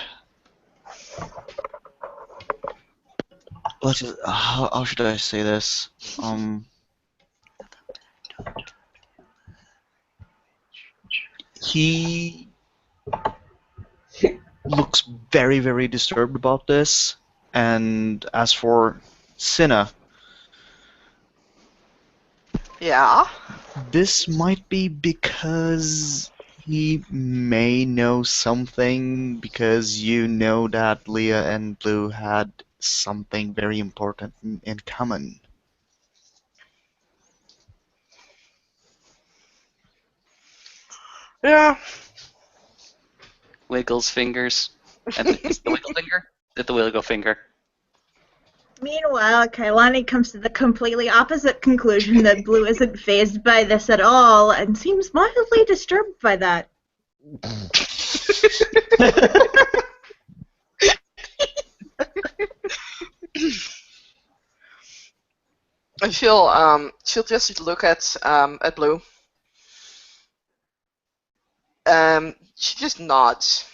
Speaker 4: let's just, how should I say this? He looks very, very disturbed about this. And as for Cinna,
Speaker 6: Yeah.
Speaker 4: this might be because he may know something, because you know that Leah and Blue had something very important in common.
Speaker 6: Yeah.
Speaker 2: Wiggles fingers. Is it the wiggle finger? Is it the wiggle finger?
Speaker 8: Meanwhile, Kailani comes to the completely opposite conclusion that Blue isn't fazed by this at all and seems mildly disturbed by that.
Speaker 6: And she'll just look at Blue. She just nods,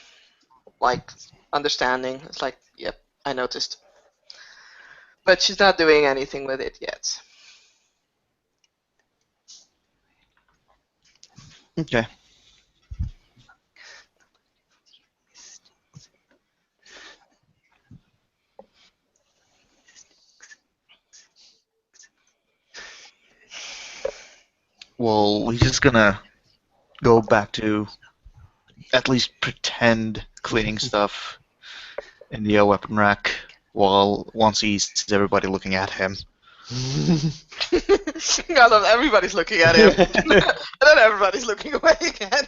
Speaker 6: like understanding. It's like, yep, I noticed. But she's not doing anything with it yet.
Speaker 4: Okay. Well, we're just gonna go back to at least pretend cleaning stuff in the weapon rack once he sees everybody looking at him.
Speaker 6: God, everybody's looking at him. And then everybody's looking away again.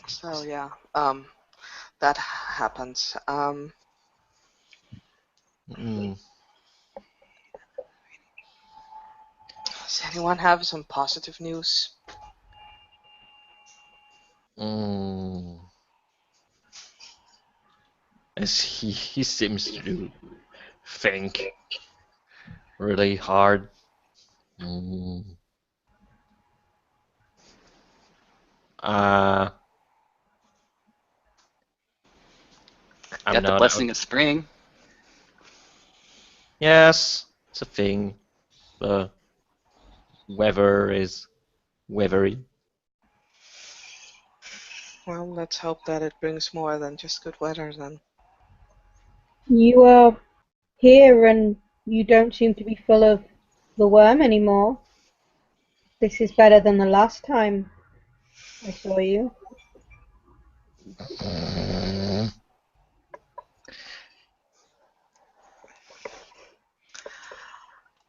Speaker 6: So yeah, that happens. Does anyone have some positive news?
Speaker 3: As he seems to think really hard. I'm
Speaker 2: Got the
Speaker 3: not
Speaker 2: blessing of spring.
Speaker 3: Yes, it's a thing. The weather is weathery.
Speaker 6: Well, let's hope that it brings more than just good weather then.
Speaker 1: You are here and you don't seem to be full of the worm anymore. This is better than the last time. I saw you.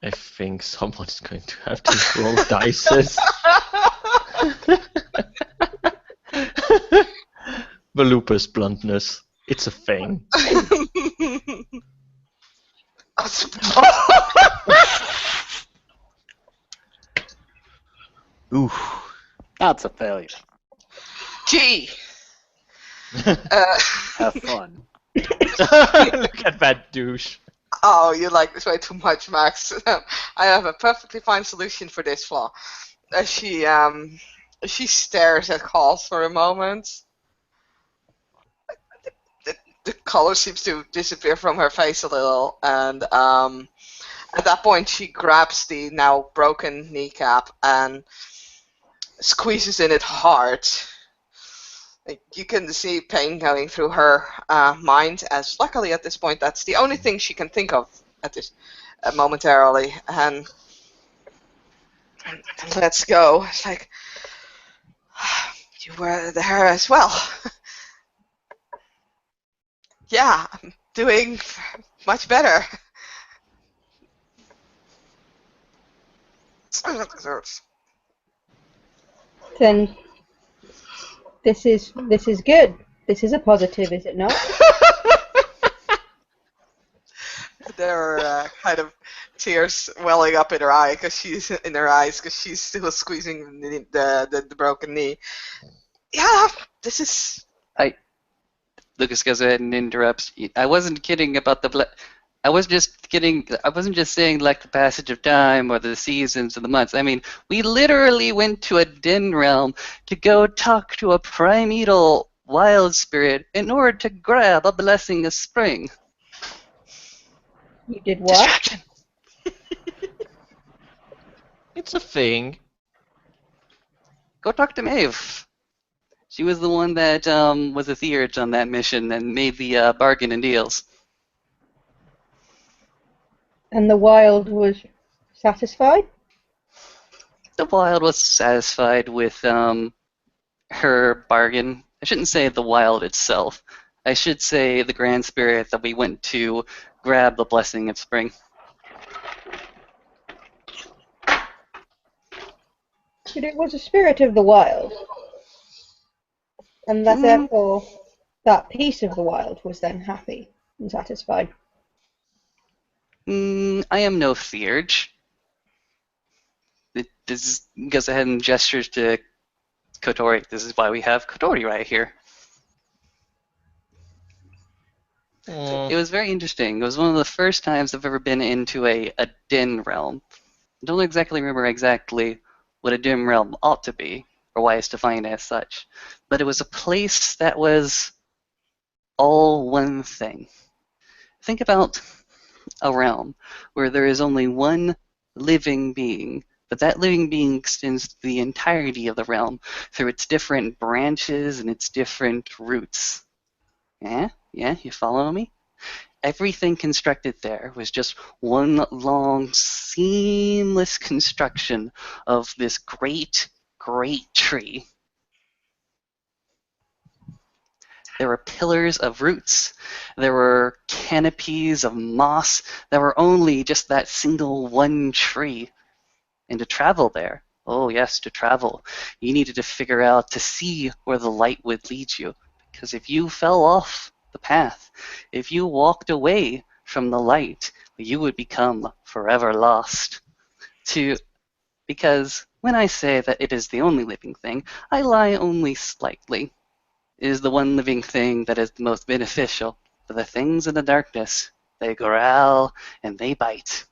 Speaker 3: I think someone's going to have to roll dices. Volupus bluntness. It's a thing.
Speaker 4: Ooh.
Speaker 10: That's a failure.
Speaker 6: Gee.
Speaker 10: Have fun.
Speaker 3: Look at that douche.
Speaker 6: Oh, you like this way too much, Max. I have a perfectly fine solution for this flaw. She stares at Calls for a moment. The color seems to disappear from her face a little, and at that point she grabs the now broken kneecap and squeezes in it hard. You can see pain going through her mind, as luckily at this point that's the only thing she can think of at this momentarily, and lets go. It's like, you were there as well. Yeah, I'm doing much better.
Speaker 1: Then this is good. This is a positive, is it not?
Speaker 6: There are kind of tears welling up in her eyes because she's still squeezing the broken knee. Yeah, this is.
Speaker 2: Lucas goes ahead and interrupts. I wasn't kidding about the. I wasn't just kidding. I wasn't just saying like the passage of time or the seasons or the months. I mean, we literally went to a den realm to go talk to a primeval wild spirit in order to grab a blessing of spring.
Speaker 1: You did what?
Speaker 6: Distraction.
Speaker 3: It's a thing.
Speaker 2: Go talk to Maeve. She was the one that was a theurge on that mission and made the bargain and deals.
Speaker 1: And the wild was satisfied?
Speaker 2: The wild was satisfied with her bargain. I shouldn't say the wild itself. I should say the grand spirit that we went to grab the blessing of spring.
Speaker 1: But it was a spirit of the wild. And that therefore that piece of the wild was then happy and satisfied.
Speaker 2: I am no theurge. This goes ahead and gestures to Kotori. This is why we have Kotori right here. It was very interesting. It was one of the first times I've ever been into a den realm. I don't exactly remember exactly what a den realm ought to be, or why it's defined as such. But it was a place that was all one thing. Think about a realm where there is only one living being, but that living being extends to the entirety of the realm through its different branches and its different roots. Yeah, you follow me? Everything constructed there was just one long, seamless construction of this great, great tree. There were pillars of roots. There were canopies of moss. There were only just that single one tree. And to travel there, oh yes, to travel, you needed to figure out to see where the light would lead you. Because if you fell off the path, if you walked away from the light, you would become forever lost. Because when I say that it is the only living thing, I lie only slightly. It is the one living thing that is the most beneficial. For the things in the darkness, they growl and they bite.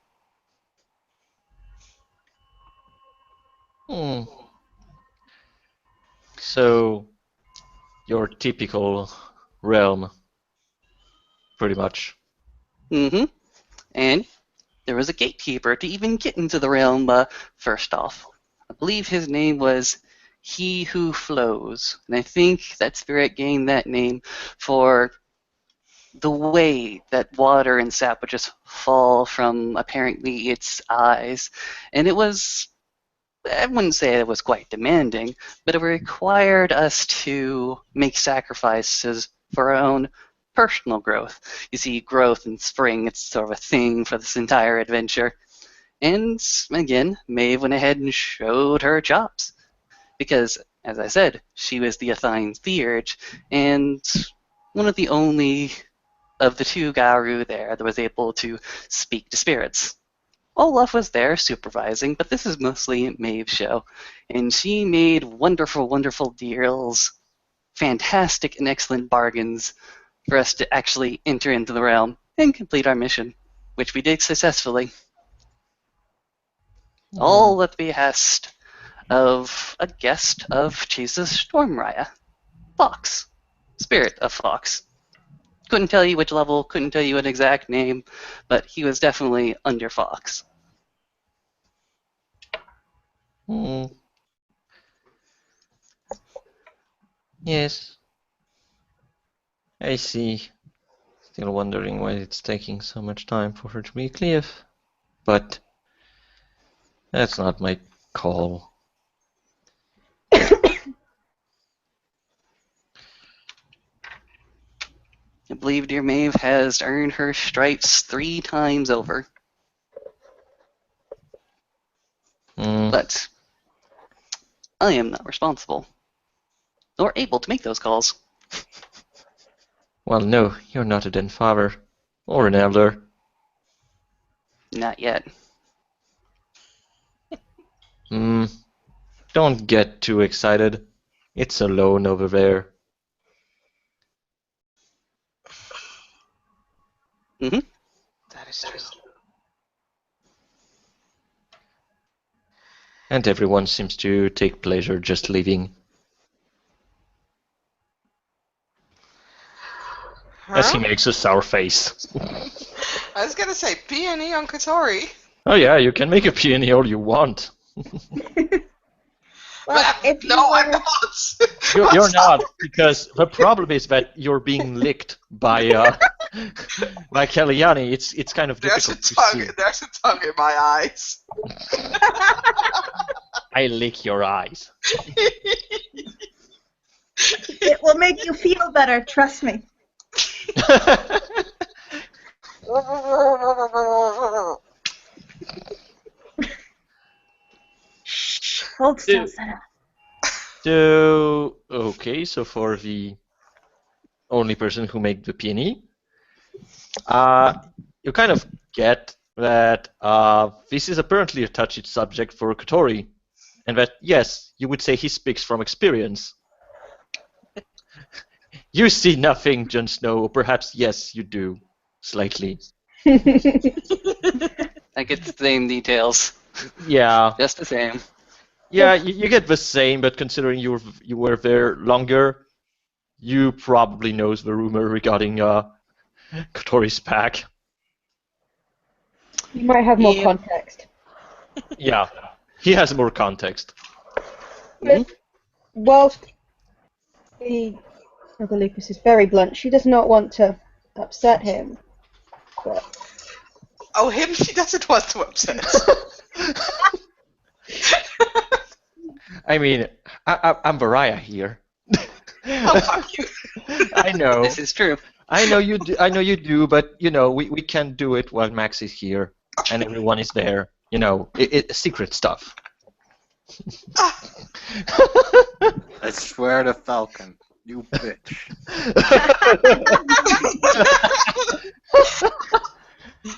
Speaker 3: So, your typical realm, pretty much.
Speaker 2: Mm-hmm. And there was a gatekeeper to even get into the realm first off. I believe his name was He Who Flows. And I think that spirit gained that name for the way that water and sap would just fall from apparently its eyes. And it was I wouldn't say it was quite demanding, but it required us to make sacrifices for our own personal growth. You see, growth in spring, it's sort of a thing for this entire adventure. And again, Maeve went ahead and showed her chops. Because, as I said, she was the Athine Theurge, and one of the only of the two Garu there that was able to speak to spirits. Olaf was there supervising, but this is mostly Maeve's show, and she made wonderful, wonderful deals, fantastic and excellent bargains for us to actually enter into the realm and complete our mission, which we did successfully. All at the behest of a guest of Jesus Stormraya, Fox, spirit of Fox. Couldn't tell you which level, couldn't tell you an exact name, but he was definitely under Fox.
Speaker 3: Yes. I see. Still wondering why it's taking so much time for her to meet Cleve. But that's not my call.
Speaker 2: I believe dear Maeve has earned her stripes 3 times over. But I am not responsible, nor able to make those calls.
Speaker 3: Well, no, you're not a den father. Or an elder.
Speaker 2: Not yet.
Speaker 3: Don't get too excited. It's alone over there.
Speaker 6: That is true.
Speaker 3: And everyone seems to take pleasure just leaving. As he makes a sour face.
Speaker 6: I was gonna say peony on Katori.
Speaker 3: Oh yeah, you can make a peony all you want.
Speaker 8: Well, if you
Speaker 6: No, I'm
Speaker 8: were-
Speaker 6: not.
Speaker 3: You're not, because the problem is that you're being licked by Kellyanne. It's kind of
Speaker 6: There's a
Speaker 3: difficult to
Speaker 6: tongue.
Speaker 3: see.
Speaker 6: There's a tongue in my eyes.
Speaker 3: I lick your eyes.
Speaker 8: It will make you feel better, trust me. Hold still, Senna.
Speaker 3: So, okay, so for the only person who made the peony, you kind of get that this is apparently a touchy subject for Kotori, and that, yes, you would say he speaks from experience. You see nothing, Jon Snow, or perhaps, yes, you do, slightly.
Speaker 2: I get the same details.
Speaker 3: Yeah.
Speaker 2: Just the same.
Speaker 3: Yeah, you get the same, but considering you were there longer, you probably knows the rumor regarding Kotori's pack.
Speaker 1: You might have more
Speaker 2: Yeah.
Speaker 1: context.
Speaker 3: Yeah, he has more context.
Speaker 1: But whilst the other Lucas is very blunt, she does not want to upset him. But
Speaker 6: Oh, him? She doesn't want to upset.
Speaker 3: I mean, I'm Variah here.
Speaker 6: Oh, fuck you.
Speaker 3: I know.
Speaker 2: This is true.
Speaker 3: I know you do. I know you do, but you know we can't do it while Max is here and everyone is there. You know, it's secret stuff.
Speaker 10: I swear to Falcon, you bitch.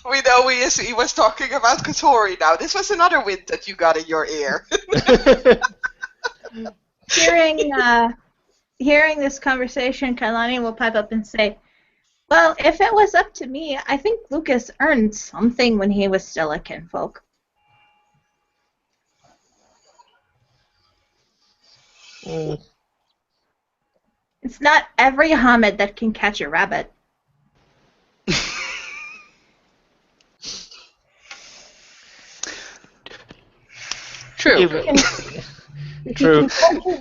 Speaker 6: We know he was talking about Katori now. This was another wind that you got in your ear.
Speaker 8: Hearing this conversation, Kailani will pipe up and say, well, if it was up to me, I think Lucas earned something when he was still a kinfolk. It's not every Hamid that can catch a rabbit.
Speaker 2: True.
Speaker 1: if
Speaker 3: True.
Speaker 1: he can catch a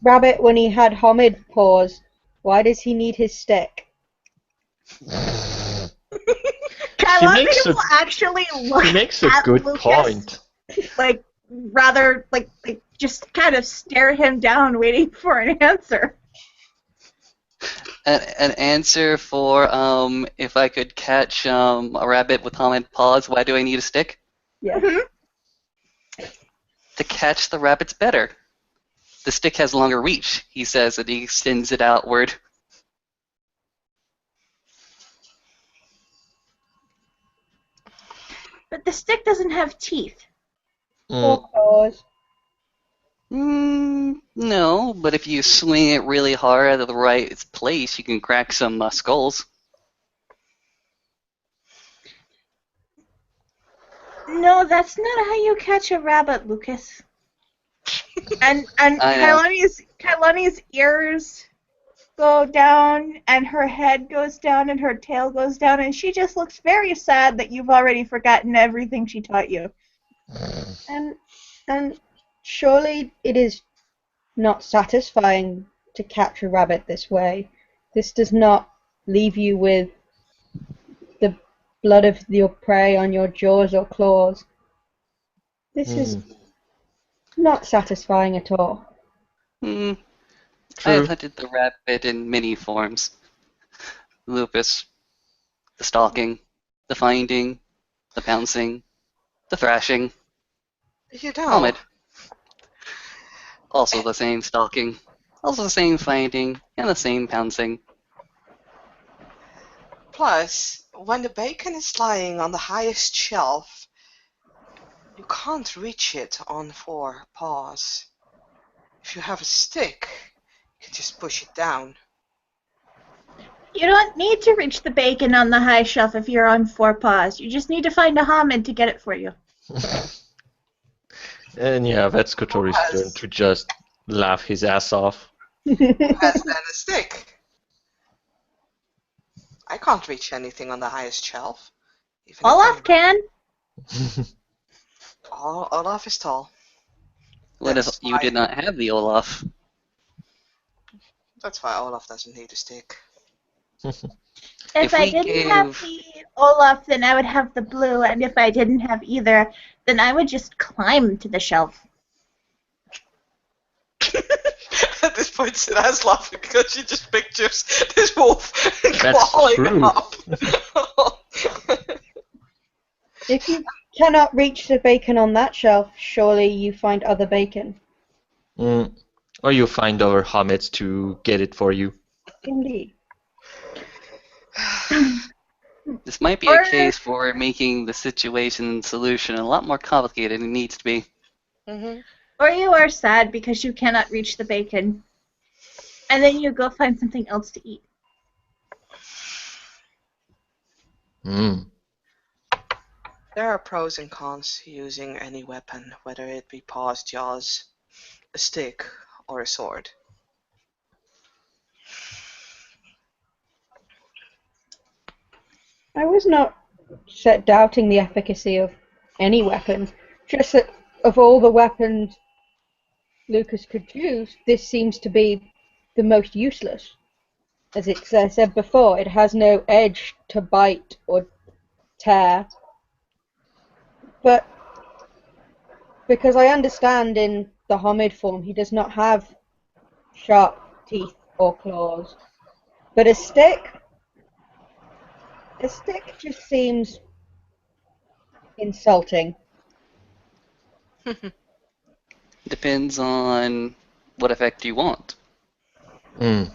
Speaker 1: rabbit when he had Homid paws, why does he need his stick?
Speaker 8: Kailani
Speaker 3: makes
Speaker 8: will actually look
Speaker 3: He makes a
Speaker 8: at
Speaker 3: good
Speaker 8: Lucas,
Speaker 3: point.
Speaker 8: like, rather like just kind of stare him down, waiting for an answer.
Speaker 2: An answer for if I could catch a rabbit with helmet paws, why do I need a stick?
Speaker 1: Yeah.
Speaker 8: Mm-hmm.
Speaker 2: To catch the rabbits better. The stick has longer reach, he says, and he extends it outward.
Speaker 8: But the stick doesn't have teeth.
Speaker 1: Or
Speaker 3: Mm,
Speaker 1: claws.
Speaker 2: No, but if you swing it really hard at the right place, you can crack some skulls.
Speaker 8: No, that's not how you catch a rabbit, Lucas. And
Speaker 2: I know.
Speaker 8: Kailani's ears go down, and her head goes down, and her tail goes down, and she just looks very sad that you've already forgotten everything she taught you.
Speaker 1: And surely it is not satisfying to catch a rabbit this way. This does not leave you with the blood of your prey on your jaws or claws. This is not satisfying at all.
Speaker 2: I have
Speaker 3: true.
Speaker 2: hunted the rabbit in many forms. Lupus, the stalking, the finding, the pouncing, the thrashing,
Speaker 6: You know,
Speaker 2: helmet. Also the same stalking, also the same finding, and the same pouncing.
Speaker 6: plus, when the bacon is lying on the highest shelf, you can't reach it on 4 paws. If you have a stick, you can just push it down.
Speaker 8: You don't need to reach the bacon on the high shelf if you're on 4 paws. You just need to find a Hamid to get it for you.
Speaker 3: And yeah, that's Kotori's turn to just laugh his ass off.
Speaker 6: Who has then a stick? I can't reach anything on the highest shelf. Even if
Speaker 8: Olaf can.
Speaker 6: Olaf is tall.
Speaker 2: What if
Speaker 6: That's
Speaker 2: you
Speaker 6: why-
Speaker 2: did not have the Olaf?
Speaker 6: That's why Olaf doesn't need a stick.
Speaker 8: If I
Speaker 2: we
Speaker 8: didn't have the Olaf, then I would have the blue, and if I didn't have either, then I would just climb to the shelf.
Speaker 6: At this point, Sina's laughing because she just pictures this wolf
Speaker 3: That's
Speaker 6: crawling
Speaker 3: true.
Speaker 6: up.
Speaker 1: If you cannot reach the bacon on that shelf, surely you find other bacon.
Speaker 3: Or you find other Hamids to get it for you.
Speaker 1: Indeed.
Speaker 2: This might be
Speaker 8: Or-
Speaker 2: a case for making the situation and solution a lot more complicated than it needs to be.
Speaker 6: Mm-hmm.
Speaker 8: Or you are sad because you cannot reach the bacon, and then you go find something else to eat.
Speaker 3: Mm.
Speaker 6: There are pros and cons to using any weapon, whether it be paws, jaws, a stick, or a sword.
Speaker 1: I was not set doubting the efficacy of any weapon, just that of all the weapons Lucas could choose, this seems to be the most useless. As I said before, it has no edge to bite or tear. But because I understand in the Homid form he does not have sharp teeth or claws. But a stick just seems insulting.
Speaker 2: Depends on what effect you want.
Speaker 3: Mm.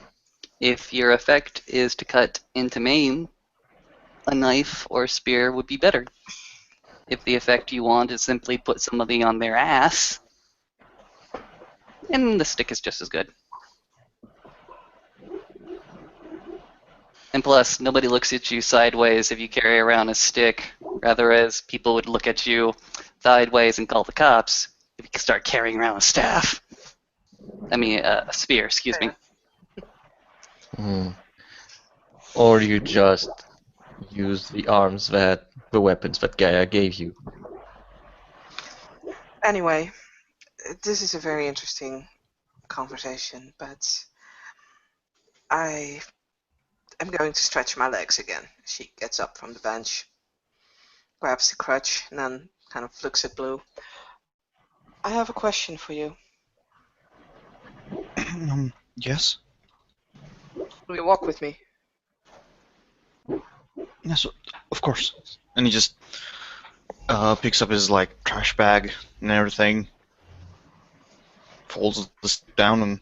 Speaker 2: If your effect is to cut into maim, a knife or spear would be better. If the effect you want is simply put somebody on their ass, then the stick is just as good. And plus, nobody looks at you sideways if you carry around a stick, rather as people would look at you sideways and call the cops if you start carrying around a staff. I mean, a spear, excuse me.
Speaker 3: Mm. Or you just use the weapons that Gaia gave you.
Speaker 6: Anyway, this is a very interesting conversation, but I am going to stretch my legs again. She gets up from the bench, grabs the crutch, and then kind of looks at Blue. I have a question for you.
Speaker 4: Yes?
Speaker 6: Will you walk with me?
Speaker 4: Yes, of course. And he just picks up his like trash bag and everything, folds this down, and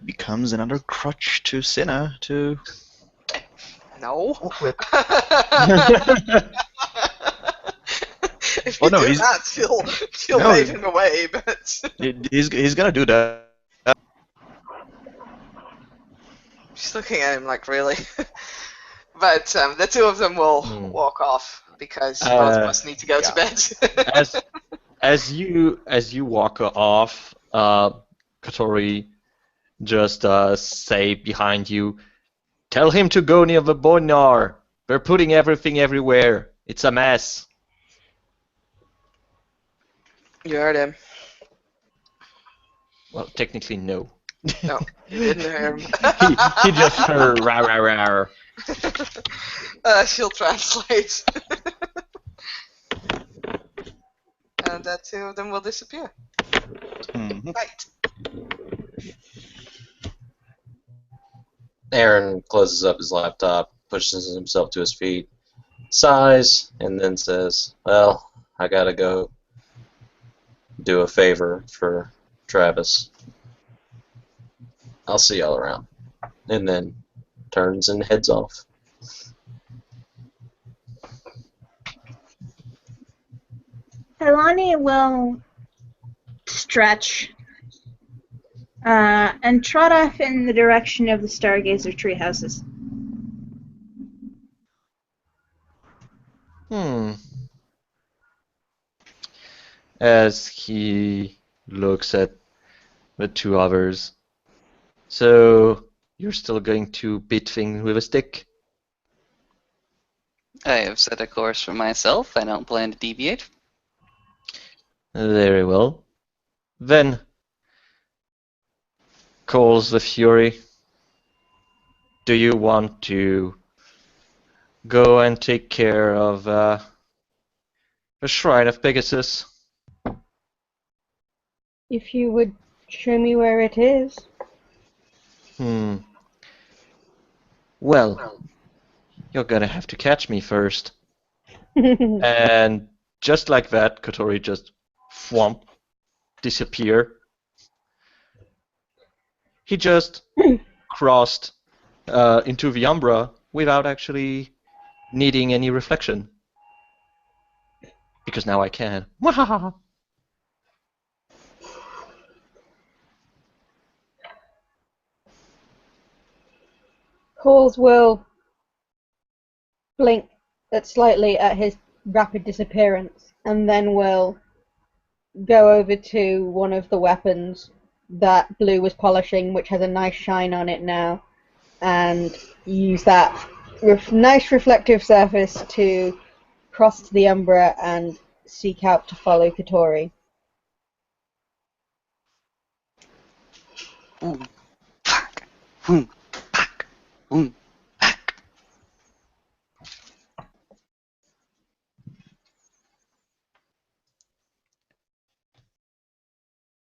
Speaker 4: becomes another crutch to Cinna to
Speaker 6: No.
Speaker 4: walk with.
Speaker 6: If
Speaker 4: Oh
Speaker 6: you
Speaker 4: no,
Speaker 6: do
Speaker 4: he's
Speaker 6: that, she'll
Speaker 4: no,
Speaker 6: wave him away, but
Speaker 4: he's gonna do that.
Speaker 6: she's looking at him like, really? But the two of them will
Speaker 3: Hmm.
Speaker 6: walk off because both of us need to go to
Speaker 3: yeah.
Speaker 6: bed.
Speaker 3: As you walk off, Katori just say behind you, "Tell him to go near the Bonar. They're putting everything everywhere. It's a mess."
Speaker 6: You heard him.
Speaker 3: Well, technically no.
Speaker 6: No, you didn't hear him.
Speaker 3: he just heard rah rah rah.
Speaker 6: She'll translate. And the two of them will disappear.
Speaker 4: Mhm.
Speaker 6: Right.
Speaker 5: Aaron closes up his laptop, pushes himself to his feet, sighs, and then says, "Well, I gotta go do a favor for Travis. I'll see y'all around." And then turns and heads off.
Speaker 8: Helani will stretch and trot off in the direction of the Stargazer tree houses.
Speaker 3: As he looks at the two others. So you're still going to beat things with a stick?
Speaker 2: I have set a course for myself. I don't plan to deviate.
Speaker 3: Very well. Then calls the Fury. Do you want to go and take care of the Shrine of Pegasus?
Speaker 1: If you would show me where it is.
Speaker 3: Well, you're gonna have to catch me first. And just like that, Kotori just thwomp, disappear. He just crossed into the Umbra without actually needing any reflection. Because now I can.
Speaker 1: Calls will blink slightly at his rapid disappearance, and then will go over to one of the weapons that Blue was polishing, which has a nice shine on it now, and use that nice reflective surface to cross to the Umbra and seek out to follow Katori.
Speaker 2: Boom, pack, boom, pack, boom,